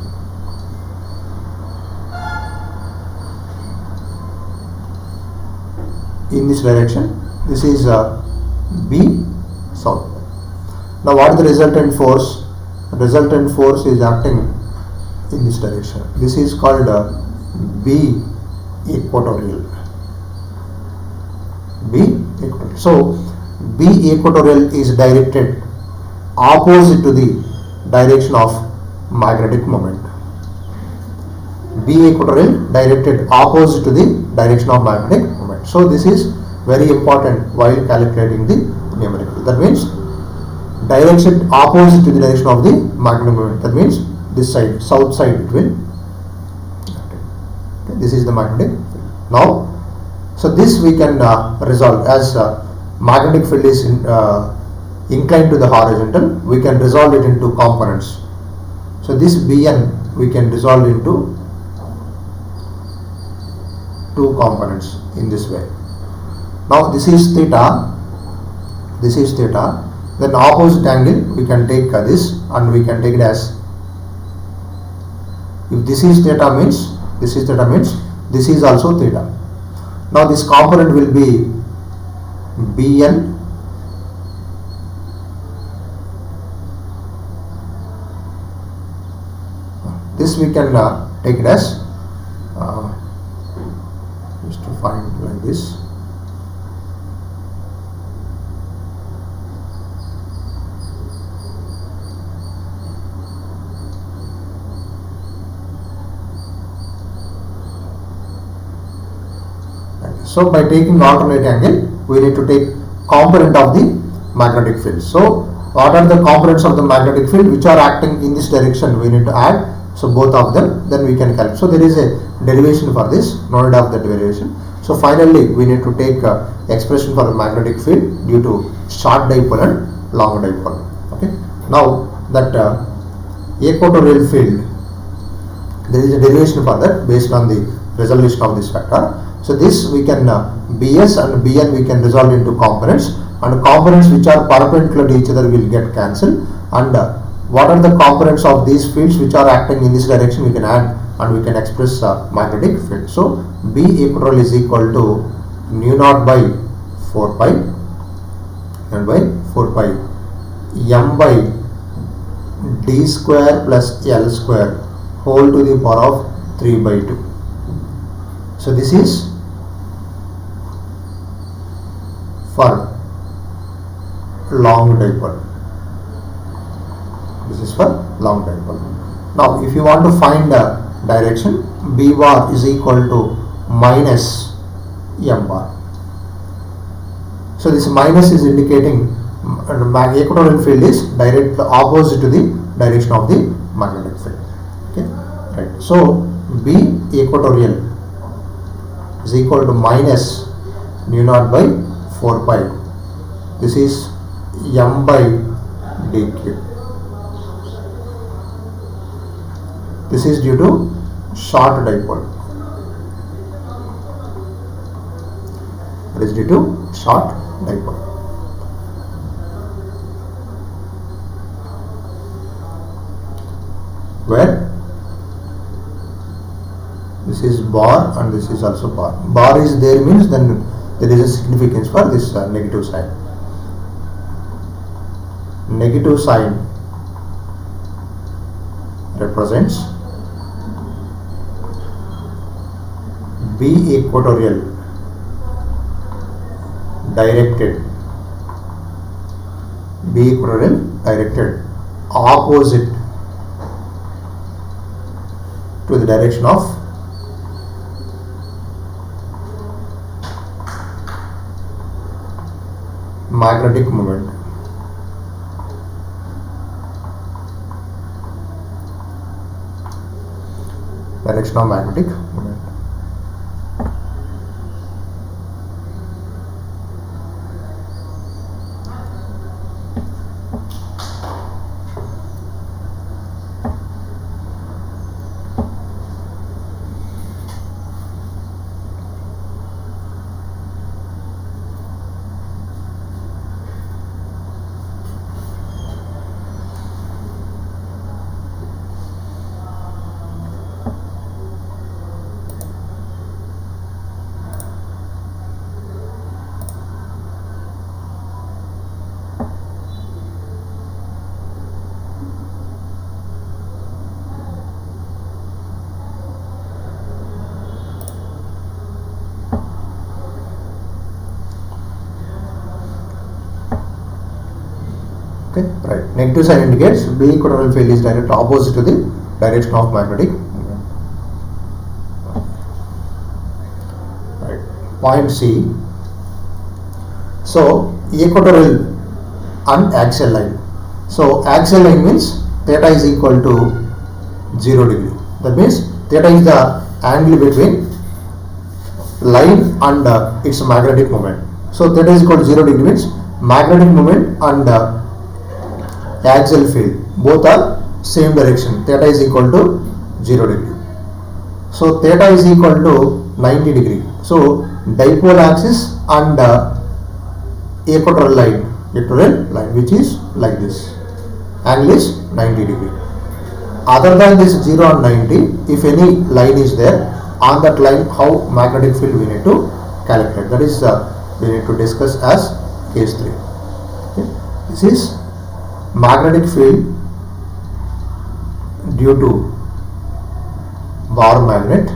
In this direction, this is B south. Now what is the resultant force? The resultant force is acting in this direction. This is called B equatorial. B equatorial. So B equatorial is directed opposite to the direction of magnetic moment. B equatorial directed opposite to the direction of magnetic moment. So this is very important while calculating the numerical. That means direction opposite to the direction of the magnetic moment. That means this side, south side it will. Okay, this is the magnetic field. Now, so this we can resolve as magnetic field is inclined to the horizontal. We can resolve it into components. So this Bn we can resolve into two components in this way. Now this is theta. This is theta. then opposite angle we can take this, and we can take it as, if this is theta means this is also theta. Now this component will be Bn this we can take it as just to find like this. So by taking alternate angle, we need to take component of the magnetic field. So what are the components of the magnetic field which are acting in this direction? We need to add. So both of them, then we can calculate. So there is a derivation for this, no need of the derivation. So finally we need to take expression for the magnetic field due to short dipole and long dipole. Okay. Now that equatorial field, there is a derivation for that based on the resolution of this vector. So this we can Bs and Bn we can resolve into components, and components which are perpendicular to each other will get cancelled, and what are the components of these fields which are acting in this direction we can add, and we can express magnetic field. So B equatorial is equal to mu naught by 4 pi and by 4 pi m by d square plus L square whole to the power of 3 by 2. So this is for long dipole. This is for long dipole. Now if you want to find the direction, B bar is equal to minus M bar. So this minus is indicating equatorial field is directly opposite to the direction of the magnetic field. Okay, right. So B equatorial is equal to minus mu naught by 4 pi. This is m by d cube. This is due to short dipole. It is due to short dipole. Where this is bar and this is also bar. Bar is there means then there is a significance for this negative sign. Negative sign represents B equatorial directed opposite to the direction of magnetic moment. Direction of magnetic moment. Okay, right. Negative sign indicates B equatorial field is directly opposite to the direction of magnetic moment. Right. Point C. So equatorial and axial line. So axial line means theta is equal to 0 degree. That means theta is the angle between line and its magnetic moment. So theta is equal to 0 degree means magnetic moment and axial field both are same direction. Theta is equal to 0 degree. So theta is equal to 90 degree. So dipole axis and equatorial line equatorial line, which is like this. Angle is 90 degree. Other than this 0 and 90, if any line is there, on that line how magnetic field we need to calculate. That is we need to discuss as case 3. Okay. This is magnetic field due to bar magnet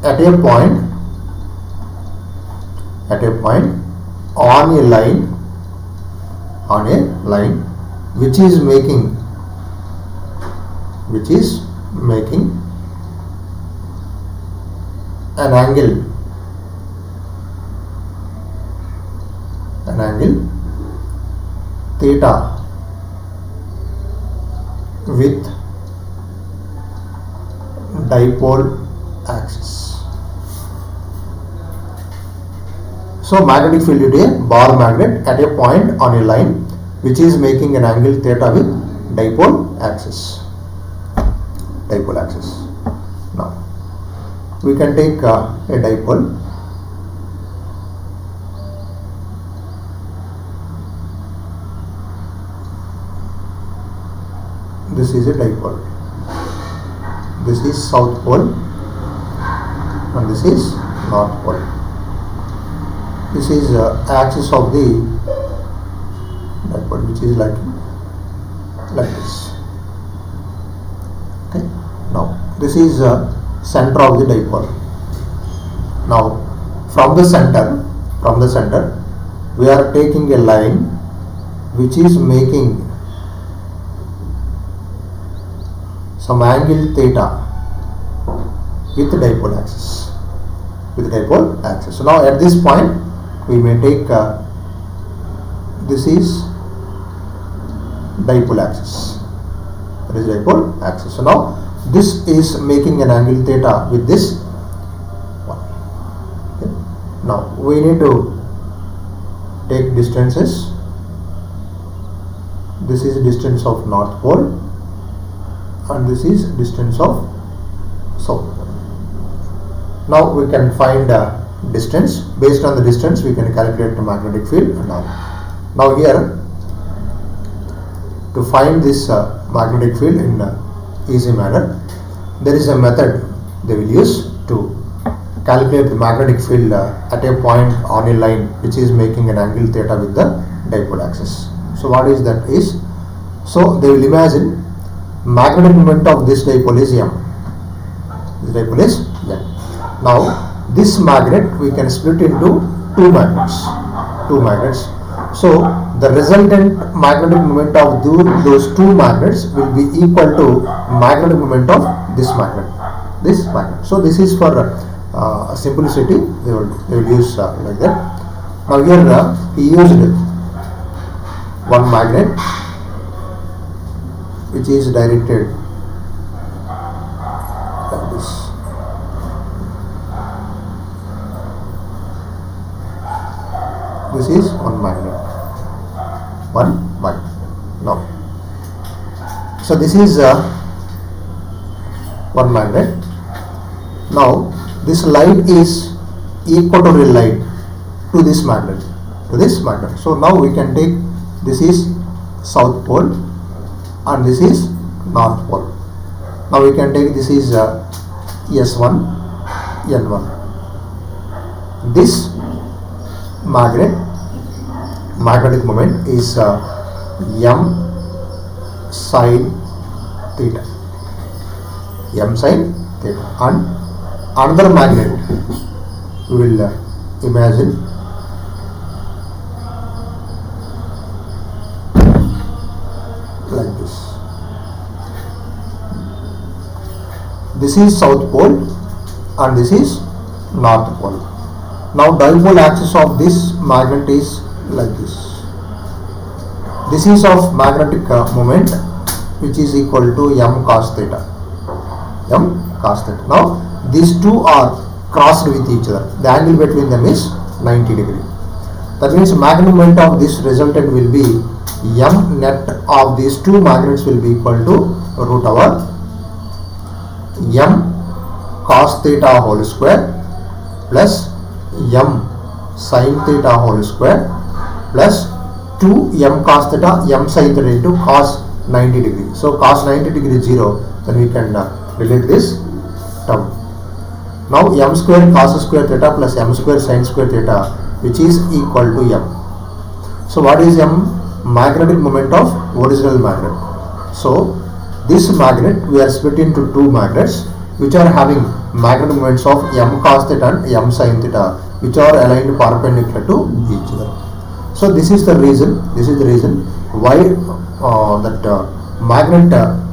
at a point on a line which is making an angle theta with dipole axis. So magnetic field due to a bar magnet at a point on a line which is making an angle theta with dipole axis. Now we can take a dipole. This is a dipole. This is south pole and this is north pole. This is axis of the dipole, which is like this. Okay. Now this is center of the dipole. Now from the center we are taking a line which is making some angle theta with dipole axis. So now at this point we may take this is dipole axis. So now this is making an angle theta with this one. Okay. Now we need to take distances. This is distance of north pole and this is distance of south pole. Now we can find distance. Based on the distance we can calculate the magnetic field. Now here, to find this magnetic field in easy manner, there is a method they will use to calculate the magnetic field at a point on a line which is making an angle theta with the dipole axis. So what is that is, so they will imagine magnetic moment of this dipole is M. Now this magnet we can split into two magnets. So the resultant magnetic moment of those two magnets will be equal to magnetic moment of this magnet. So this is for simplicity. They will use like that. Now here he used one magnet which is directed like this. This is one magnet. Now, so this is one magnet. Now this line is equatorial line to this magnet. So now we can take, this is south pole and this is north pole. Now we can take, this is S1, N1. This magnetic moment is M sin theta. And another magnet we will imagine like this. This is south pole and this is north pole. Now dipole axis of this magnet is like this. This is of magnetic moment which is equal to M cos theta. Now these two are crossed with each other. The angle between them is 90 degree. That means magnetic moment of this resultant will be M net of these two magnets will be equal to root over M cos theta whole square plus m sin theta whole square plus 2m cos theta m sin theta into cos 90 degree. So cos 90 degree is 0, then we can relate this term. Now m square cos square theta plus m square sin square theta, which is equal to m. So what is m? Magnetic moment of original magnet. So this magnet we are split into two magnets which are having magnetic moments of m cos theta and m sin theta, which are aligned perpendicular to each other. So this is the reason why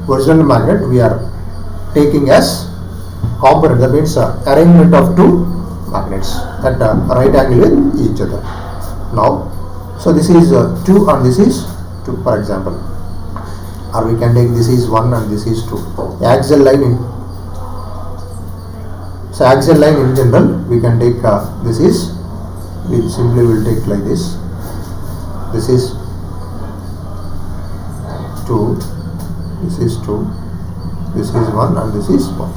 original magnet we are taking as component. That means arrangement of two magnets at right angle with each other. Now, so this is 2 and this is 2, for example, or we can take this is 1 and this is 2. Axial line in general we can take this is, we simply will take like this. This is 2, this is 2, this is 1 and this is 1.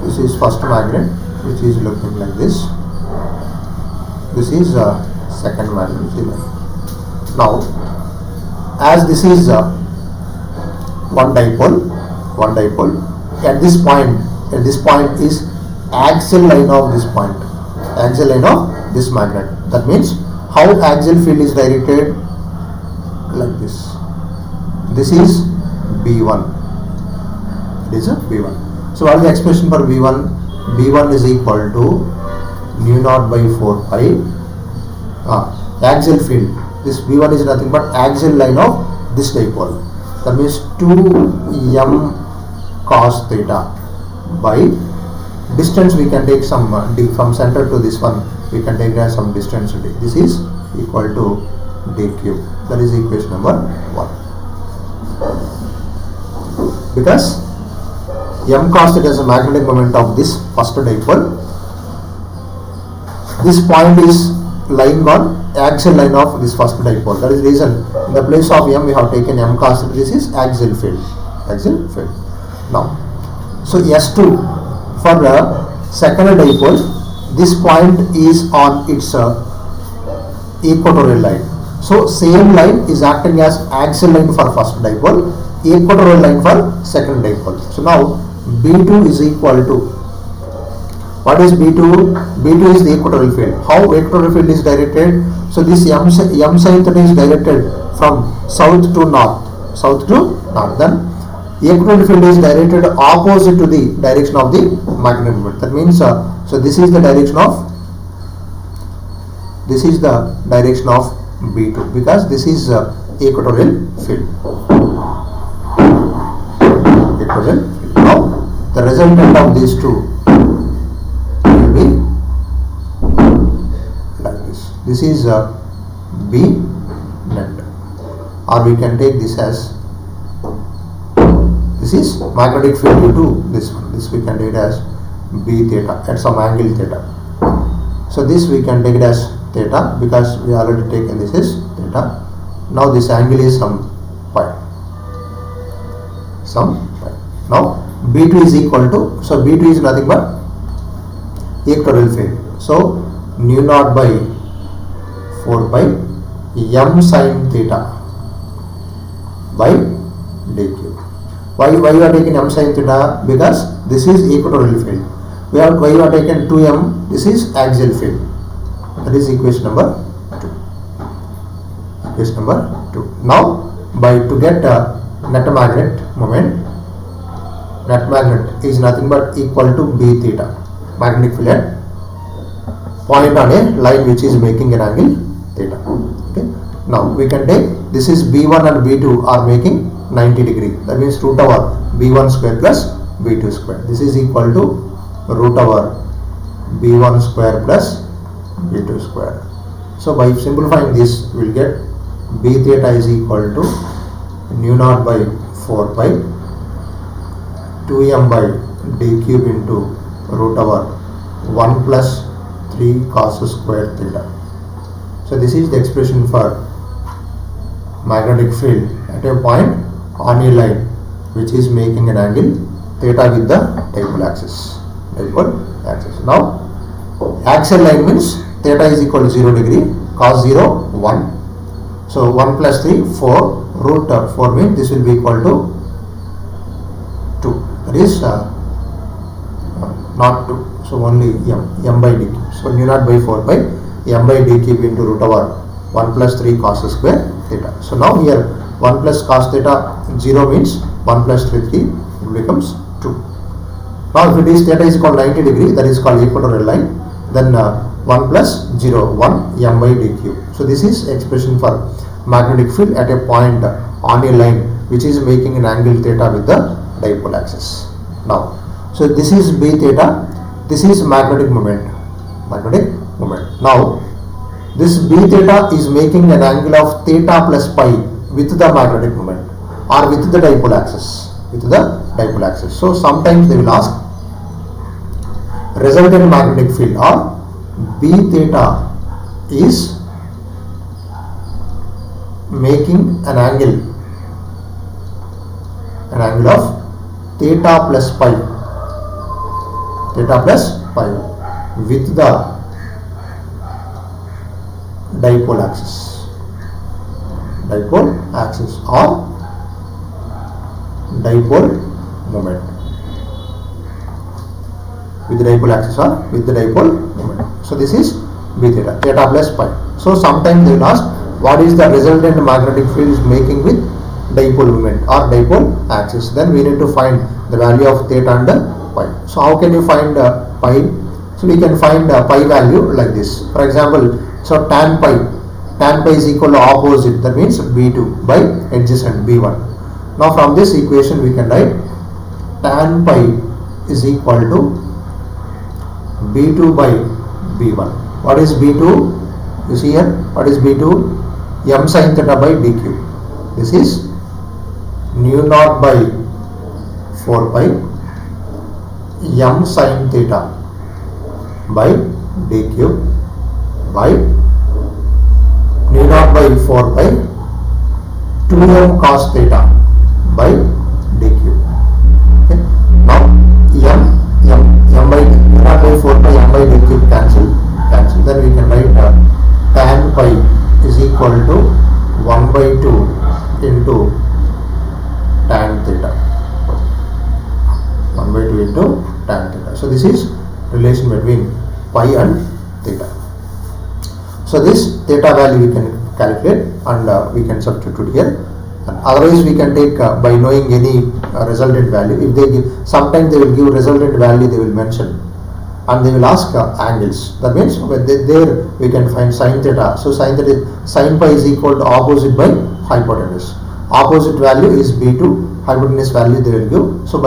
This is first magnet which is looking like this. This is second magnet which is like. Now as this is one dipole, at this point is axial line of this point, axial line of this magnet. That means how axial field is directed like this. This is B1. It is a B1. So what is the expression for B1? B1 is equal to mu naught by 4 pi axial field. This B1 is nothing but axial line of this dipole. That means 2m cos theta by distance we can take some d from center to this one, we can take as some distance d. This is equal to dq. That is equation number 1. Because m cos theta is a magnetic moment of this first dipole. This point is lying on axial line of this first dipole. That is the reason in the place of m we have taken m cos theta. This is axial field. Now, so S2 for the second dipole, this point is on its equatorial line. So same line is acting as axial line for first dipole, equatorial line for second dipole. So now B2 is equal to, what is B2? B2 is the equatorial field. How equatorial field is directed? So this m sin theta is directed from south to north. Then equatorial field is directed opposite to the direction of the magnetic moment. That means so this is the direction of B2 because this is equatorial field. Now the resultant of these two will be like this. This is B net, or we can take this as, this is magnetic field due to this one. This we can take it as B theta at some angle theta. So this we can take it as theta because we already taken this is theta. Now this angle is some pi. Now B2 is equal to, so B2 is nothing but equatorial field. So mu naught by 4 pi m sin theta by dq. Why you are taking m sin theta? Because this is equatorial field. Why you are taking 2m? This is axial field. That is equation number 2. Now to get net magnet moment, net magnet is nothing but equal to B theta, magnetic field at point on a line which is making an angle theta. Okay. Now we can take, this is B1 and B2 are making 90 degree. That means root over B1 square plus B2 square. This is equal to root over B1 square plus B2 square. So by simplifying this, we will get B theta is equal to mu naught by 4 pi 2m by d cube into root over 1 plus 3 cos square theta. So this is the expression for magnetic field at a point on a line which is making an angle theta with the dipole axis. dipole axis. Now axial line means theta is equal to 0 degree, cos 0 1. So 1 plus 3 4, root 4 means this will be equal to 2. That is not 2. So only m by d cube. So nu naught by 4 by m by d cube into root over 1 plus 3 cos square theta. So now here 1 plus cos theta 0 means 1 plus 3 3, it becomes 2. Now if it is theta is equal to 90 degree, that is called equatorial line, then 1 plus 0 1 m by d cube. So this is expression for magnetic field at a point on a line which is making an angle theta with the dipole axis. Now, so this is b theta, this is magnetic moment. Now this b theta is making an angle of theta plus pi with the magnetic moment or with the dipole axis. So sometimes they will ask resultant magnetic field or b theta is making an angle of theta plus pi with the dipole axis or dipole moment, with the dipole axis or with the dipole moment. So this is b theta plus pi. So sometimes they will ask what is the resultant magnetic field is making with dipole moment or dipole axis. Then we need to find the value of theta and pi. So how can you find pi? So we can find pi value like this. For example, so tan pi is equal to opposite, that means b2 by adjacent b1. Now from this equation we can write tan pi is equal to b2 by b1. What is b2? You see here, what is b2? M sin theta by d cube. This is nu naught by 4 pi m sin theta by d cube by nu naught by 4 pi 2m cos theta by d cube. Okay. Now m by nu naught by 4 pi m by d cube cancel. Then we can write tan pi is equal to 1 by 2 into tan theta. 1 by 2 into tan theta. So this is relation between pi and theta. So this theta value we can calculate and we can substitute here. And otherwise we can take by knowing any resultant value. If they give, sometimes they will give resultant value, they will mention, and they will ask angles. That means there we can find sin theta. So sin pi is equal to opposite by hypotenuse. Opposite value is b2, hypotenuse value they will give. So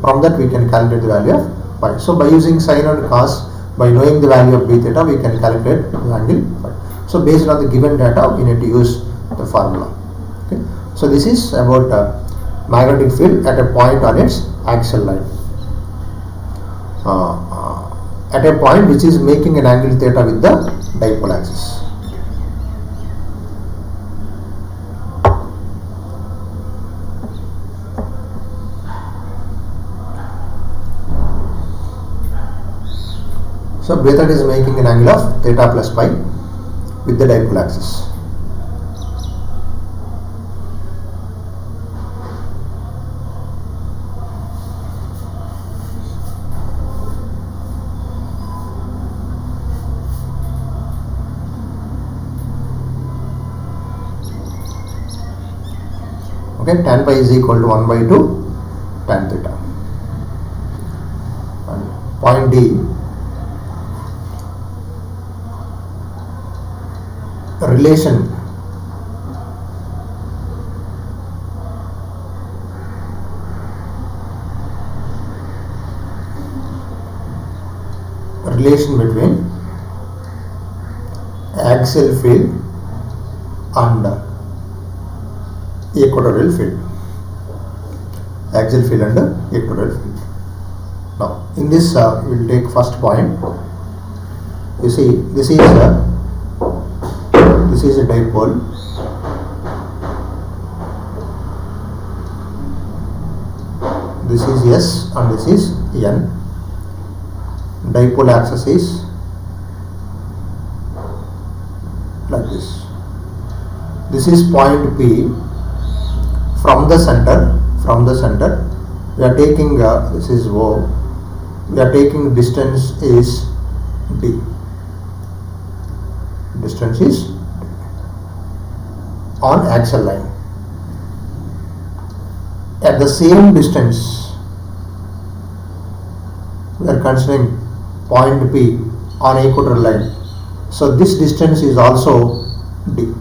from that we can calculate the value of pi. So by using sin and cos, by knowing the value of b theta, we can calculate the angle pi. So based on the given data, we need to use the formula. Okay. So this is about magnetic field at a point on its axial line. At a point which is making an angle theta with the dipole axis. So beta is making an angle of theta plus pi with the dipole axis. Okay, tan pi is equal to 1 by 2 tan theta. And point D, relation between axial field and equatorial field. Axial field and equatorial field. Now in this we will take first point. You see, this is a dipole. This is S and this is N. dipole axis is like this. This is point P. From the center we are taking this is O. We are taking distance is D. Distance is on axial line. At the same distance, we are considering point P on equatorial line. So this distance is also D.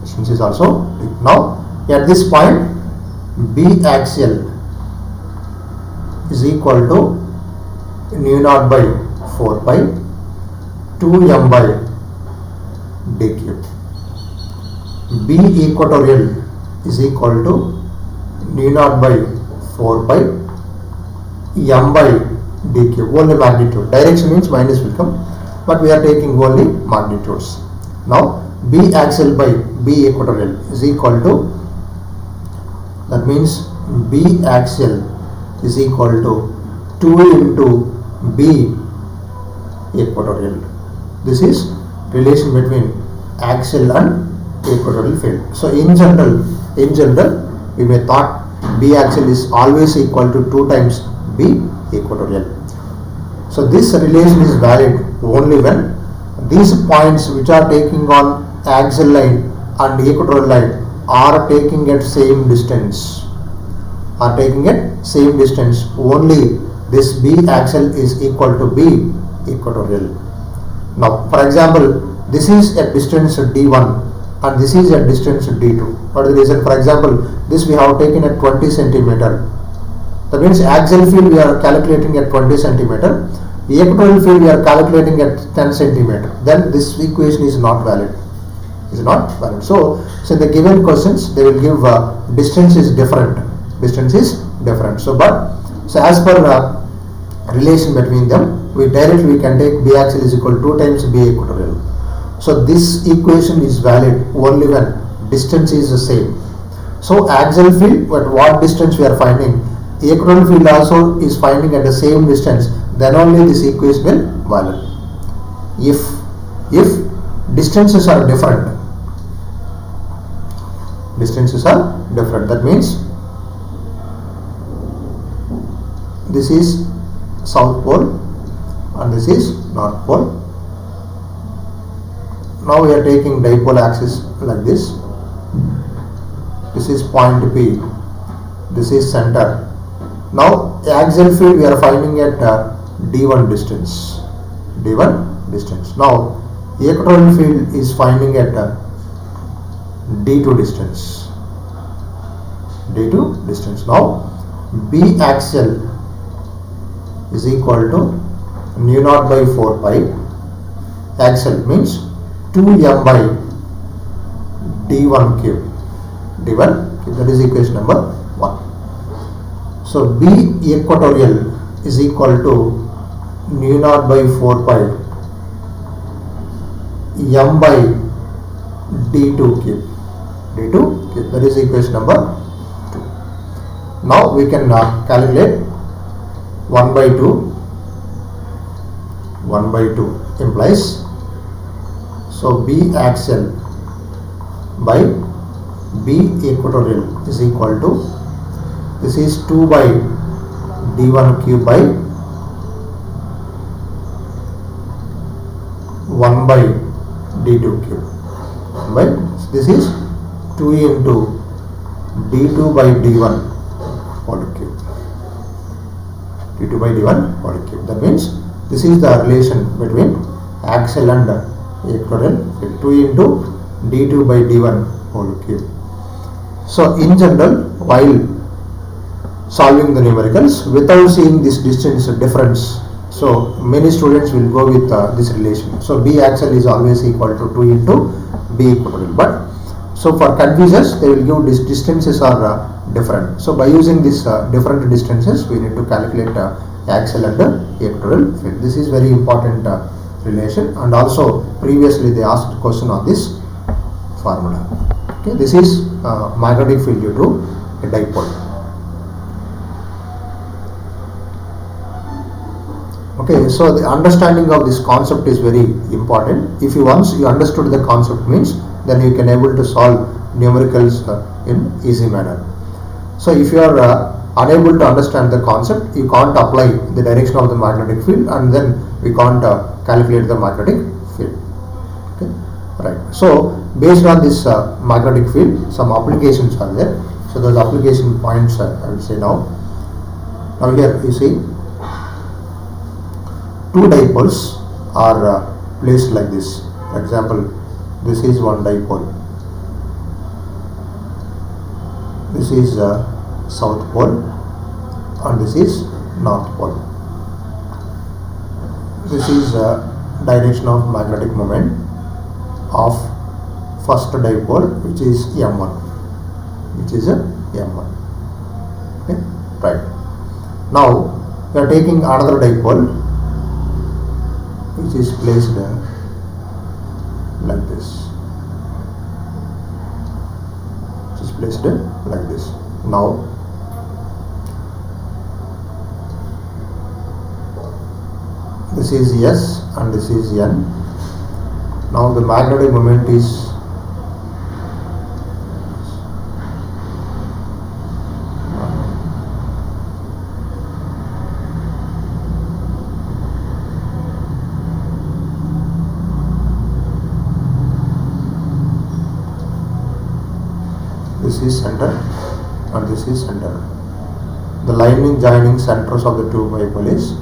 Distance is also D. Now at this point, B axial is equal to nu naught by 4 pi 2m by d cube. B equatorial is equal to nu naught by 4 pi m by d cube. Only magnitude. Direction means minus will come, but we are taking only magnitudes. Now B axial by B equatorial is equal to, that means B axial is equal to 2 into B equatorial. This is relation between axial and equatorial field. So in general we may thought B axial is always equal to 2 times B equatorial. So this relation is valid only when these points which are taking on axial line and equatorial line are taking at same distance. Only this B axial is equal to B equatorial. Now for example, this is at distance D1 and this is at distance D2. What is the reason? For example, this we have taken at 20 centimeter. That means axial field we are calculating at 20 centimeter. The equatorial field we are calculating at 10 centimeter. Then this equation is not valid. So in the given questions they will give distance is different. So as per relation between them, we directly can take B axial is equal to 2 times B equatorial. So this equation is valid only when distance is the same. So axial field at what distance we are finding, equatorial field also is finding at the same distance, then only this equation will valid. If distances are different, that means this is south pole and this is north pole. Now we are taking dipole axis like this. This is point P. This is center. Now axial field we are finding at D1 distance. Now equatorial field is finding at D2 distance. Now B axial is equal to nu naught by 4 pi. Axial means 2m by d1 cube. That is equation number 1. So B equatorial is equal to nu naught by 4 pi m by d2 cube. That is equation number 2. Now we can calculate 1 by 2 implies, so B axial by B equatorial is equal to, this is 2 by d1 cube by 1 by d2 cube. Right? This is 2 into d2 by d1 whole cube. d2 by d1 whole cube. That means this is the relation between axial and equatorial field. 2 into d2 by d1 whole cube. So in general, while solving the numericals without seeing this distance difference, so many students will go with this relation. So B axial is always equal to 2 into B equatorial. But so for confusions, they will give these distances are different. So by using these different distances, we need to calculate axial and equatorial field. This is very important relation, and also previously they asked a question on this formula. Okay, this is magnetic field due to a dipole. Okay, so the understanding of this concept is very important. If you once you understood the concept means, then you can able to solve numericals in easy manner. So if you are unable to understand the concept, you can't apply the direction of the magnetic field, and then we can't calculate the magnetic field. Okay, right. So based on this magnetic field, some applications are there. So those application points I will say now. Now here you see two dipoles are placed like this. For example, this is one dipole. This is south pole and this is north pole. This is direction of magnetic moment of first dipole, which is M1, which is a M1. Okay, right. Now we are taking another dipole, which is placed like this. Which is placed like this. Now this is S and this is N. Now the magnetic moment is this is center and this is center. The lining joining centers of the two dipole is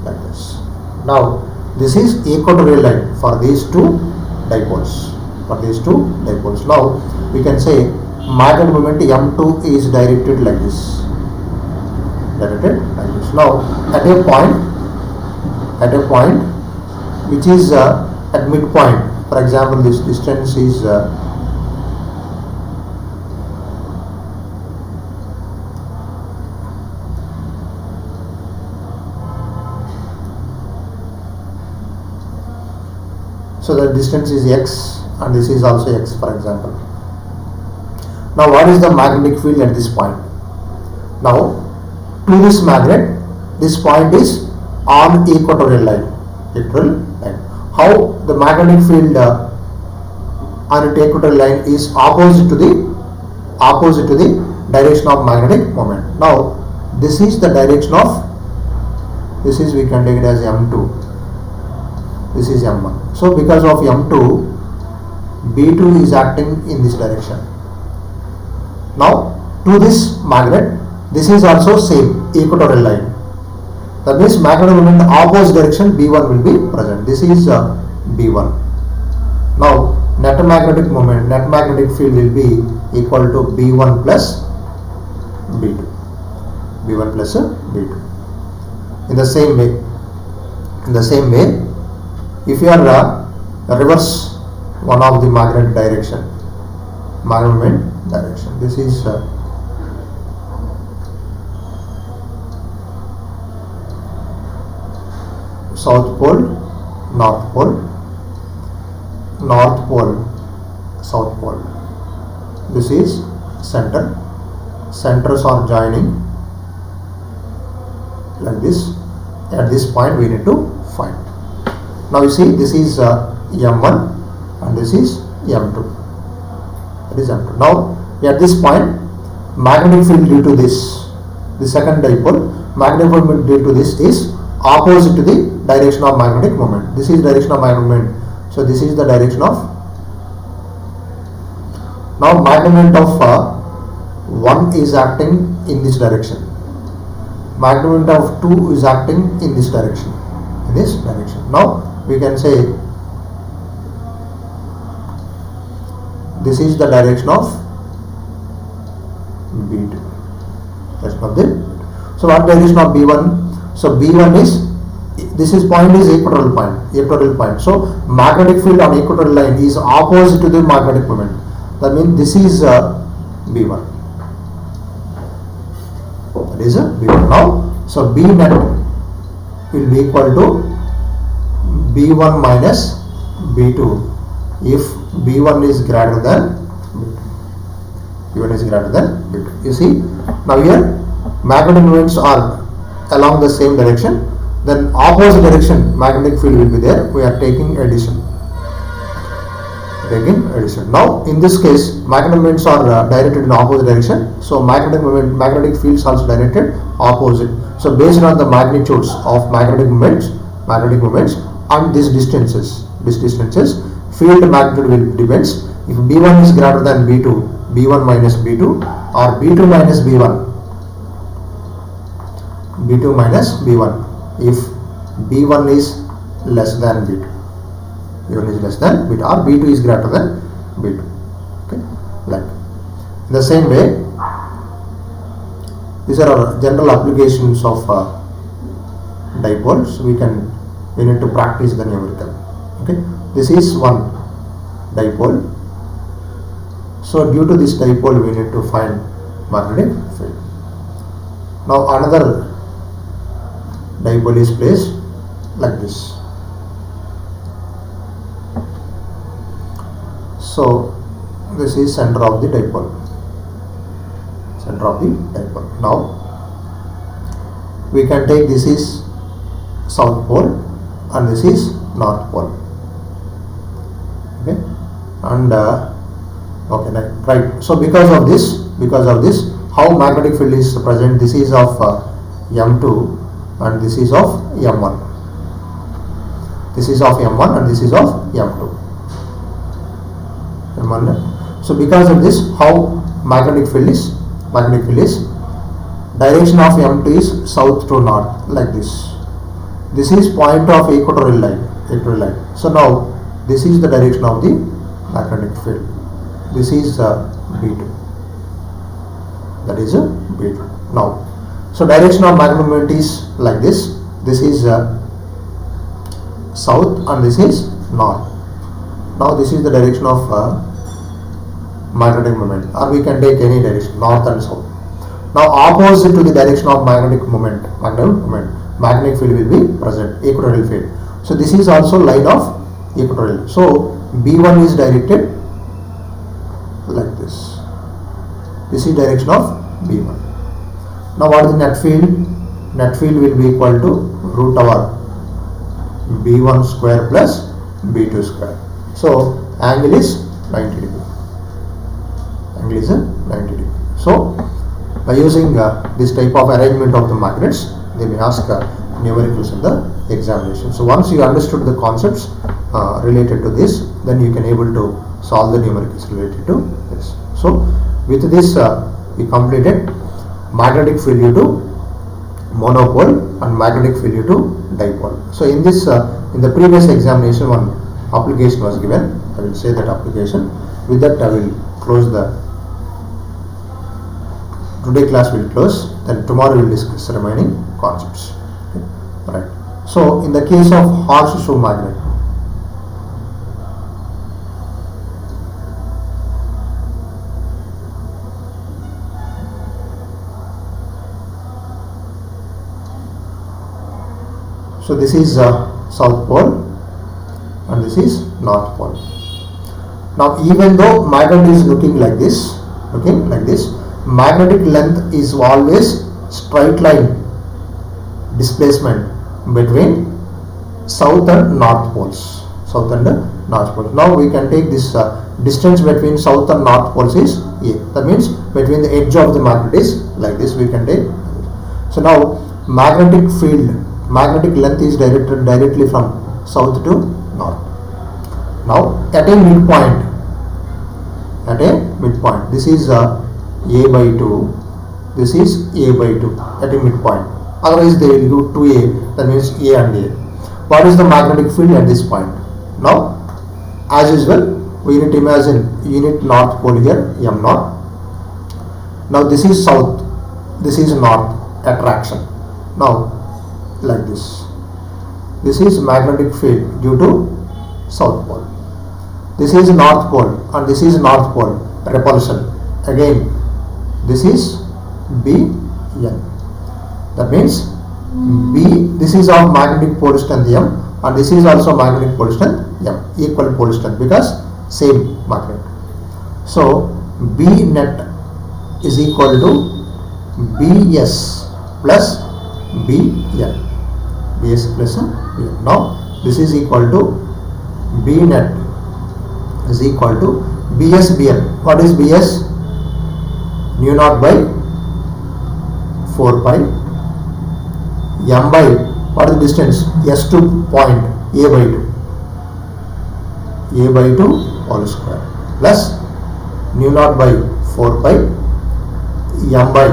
like this. Now this is equatorial line for these two dipoles. Now we can say magnetic moment M2 is directed like this. Now at a point which is at midpoint. For example, this distance is so the distance is x and this is also x, for example. Now what is the magnetic field at this point? Now to this magnet, this point is on equatorial line. How the magnetic field on equatorial line is opposite to the direction of magnetic moment. Now this is the direction of, this is, we can take it as M2. This is M1. So because of M2, B2 is acting in this direction. Now to this magnet, this is also same equatorial line. That means magnetic moment in the opposite direction, B1 will be present. This is B1. Now net magnetic moment, net magnetic field will be equal to B1 plus B2. B1 plus B2. In the same way, if you are reverse one of the magnetic direction, this is south pole, north pole, south pole. This is center. Centers are joining like this. At this point we need to find. Now you see, this is M1 and this is M2. It is M2. Now at this point, magnetic field due to this, the second dipole, magnetic field due to this is opposite to the direction of magnetic moment. This is direction of magnetic moment. So this is the direction of. Now magnetic moment of 1 is acting in this direction. Magnetic moment of 2 is acting in this direction. Now we can say this is the direction of B2. So what direction of B1? So B1 is, this is point is equatorial point. So magnetic field on equatorial line is opposite to the magnetic moment. That means this is B1. That is B1. Now, so B net will be equal to B1 minus B2 if B1 is greater than B2. You see, now here magnetic moments are along the same direction. then opposite direction magnetic field will be there. We are taking addition. Now in this case magnetic moments are directed in opposite direction, so magnetic fields also directed opposite. So based on the magnitudes of magnetic moments and these distances, field magnitude will depends. If B1 is greater than B2, B1 minus B2, or B2 minus B1, B2 minus B1, if B1 is less than B2, B1 is less than B2, or B2 is greater than B2. Okay, like in the same way, these are our general applications of dipoles. We need to practice the numerical. Okay, this is one dipole. So due to this dipole, we need to find magnetic field. Now another dipole is placed like this. So this is center of the dipole. Now we can take this is south pole and this is north pole. Okay, and right. So because of this, how magnetic field is present? This is of M2 and this is of M1. This is of M1 and this is of M2. So because of this, how magnetic field is direction of M2 is south to north, like this. This is point of equatorial line. So now this is the direction of the magnetic field. This is B2. That is B2. Now, so direction of magnetic moment is like this. This is south and this is north. Now this is the direction of magnetic moment, or we can take any direction, north and south. Now opposite to the direction of magnetic moment, magnetic field will be present, equatorial field. So this is also line of equatorial. So B1 is directed like this. This is direction of B1. Now what is the net field? Net field will be equal to root over B1 square plus B2 square. So angle is 90 degree. So by using this type of arrangement of the magnets, they may ask numericals in the examination. So once you understood the concepts related to this, then you can able to solve the numericals related to this. So with this we completed magnetic field due to monopole and magnetic field due to dipole. So in this in the previous examination, one application was given. I will say that application. With that I will close the today class will close, then tomorrow we will discuss the remaining concepts. Okay. Alright. So in the case of horseshoe magnet, so this is south pole and this is north pole. Now even though magnet is looking like this, magnetic length is always straight line displacement between south and north poles. Now we can take this distance between south and north poles is A. That means between the edge of the magnet is like this. We can take. So now magnetic length is directed directly from south to north. Now at a midpoint, this is A by 2, this is A by 2 at a midpoint. Otherwise they will do 2A, that means A and A. What is the magnetic field at this point? Now as usual, we need to imagine unit north pole here, M0. Now this is south, this is north, attraction. Now like this. This is magnetic field due to south pole. This is north pole and this is north pole, repulsion. Again this is Bn. That means B, this is of magnetic pole strength M and this is also magnetic pole strength M, equal pole strength because same magnet. So B net is equal to Bs plus Bn. Bs plus Bn. Now this is equal to B net is equal to Bs Bn. What is Bs? Nu naught by 4 pi m by, what is the distance? S2 point A by 2 whole square plus nu naught by 4 pi m by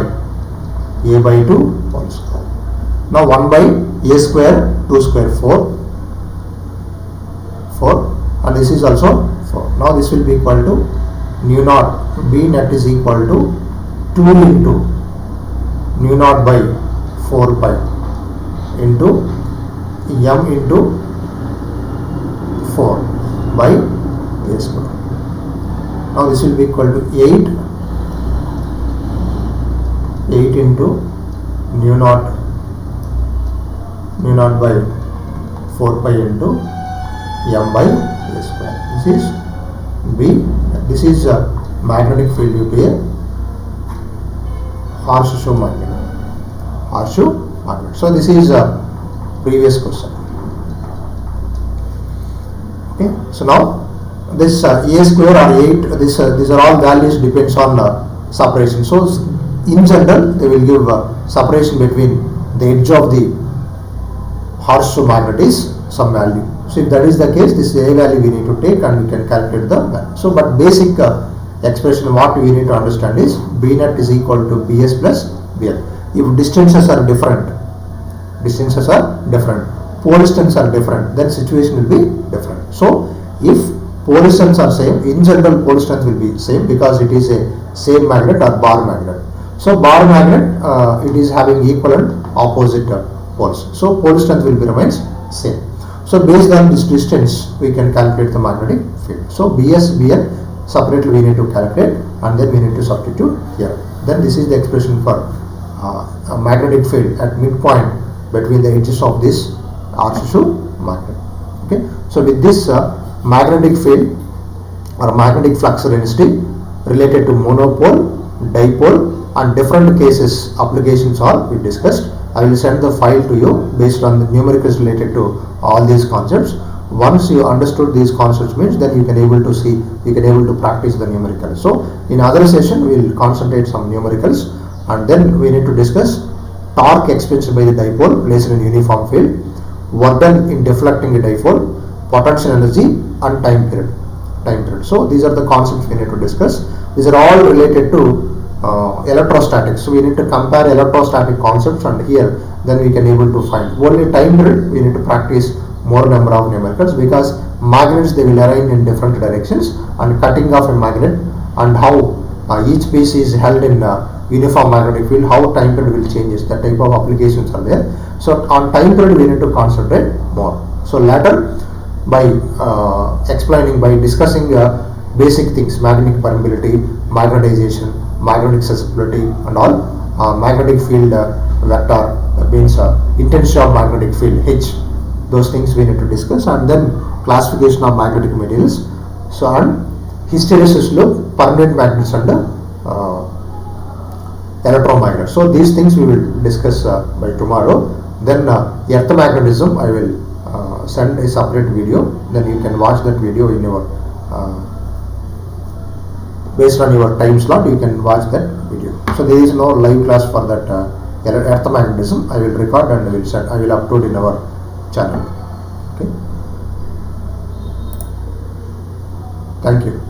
A by 2 whole square. Now 1 by A square, 2 square, 4 and this is also 4. Now this will be equal to nu naught B net is equal to 2 into nu naught by 4 pi into m into 4 by A square. Now this will be equal to 8 into nu naught by 4 pi into m by A square. This is B. This is magnetic field due to a horseshoe magnet. So this is a previous question. Okay. So now this A square or 8, these are all values depends on separation. So in general they will give separation between the edge of the horseshoe magnet is some value. So if that is the case, this A value we need to take and we can calculate the value. So but basic expression what we need to understand is B net is equal to Bs plus Bn. If distances are different, pole distances are different, then situation will be different. So if pole distance are same, in general pole distance will be same because it is a same magnet or bar magnet. So bar magnet it is having equivalent opposite poles. So pole distance will be remains same. So based on this distance we can calculate the magnetic field. So Bs, Bn separately we need to calculate and then we need to substitute here. Then this is the expression for a magnetic field at midpoint between the edges of this horseshoe magnet. Okay. So with this magnetic field or magnetic flux density related to monopole, dipole and different cases applications are we discussed. I will send the file to you based on the numericals related to all these concepts. Once you understood these concepts means then you can able to see, you can able to practice the numericals. So in other session we will concentrate some numericals and then we need to discuss torque experienced by the dipole placed in a uniform field, work done in deflecting a dipole, potential energy and time period. So these are the concepts we need to discuss. These are all related to electrostatics. So we need to compare electrostatic concepts and here then we can able to find only time period we need to practice more number of numericals because magnets they will arrange in different directions and cutting off a magnet and how each piece is held in uniform magnetic field, how time period will changes, that type of applications are there. So on time period we need to concentrate more. So later by explaining, by discussing basic things, magnetic permeability, magnetization, magnetic susceptibility and all, magnetic field vector means intensity of magnetic field H, those things we need to discuss and then classification of magnetic materials. So and hysteresis loop, permanent magnets and electromagnets. So these things we will discuss by tomorrow. Then earth magnetism I will send a separate video, then you can watch that video in your based on your time slot you can watch that video. So there is no live class for that earth magnetism. I will record and I will upload in our channel. Okay. Thank you.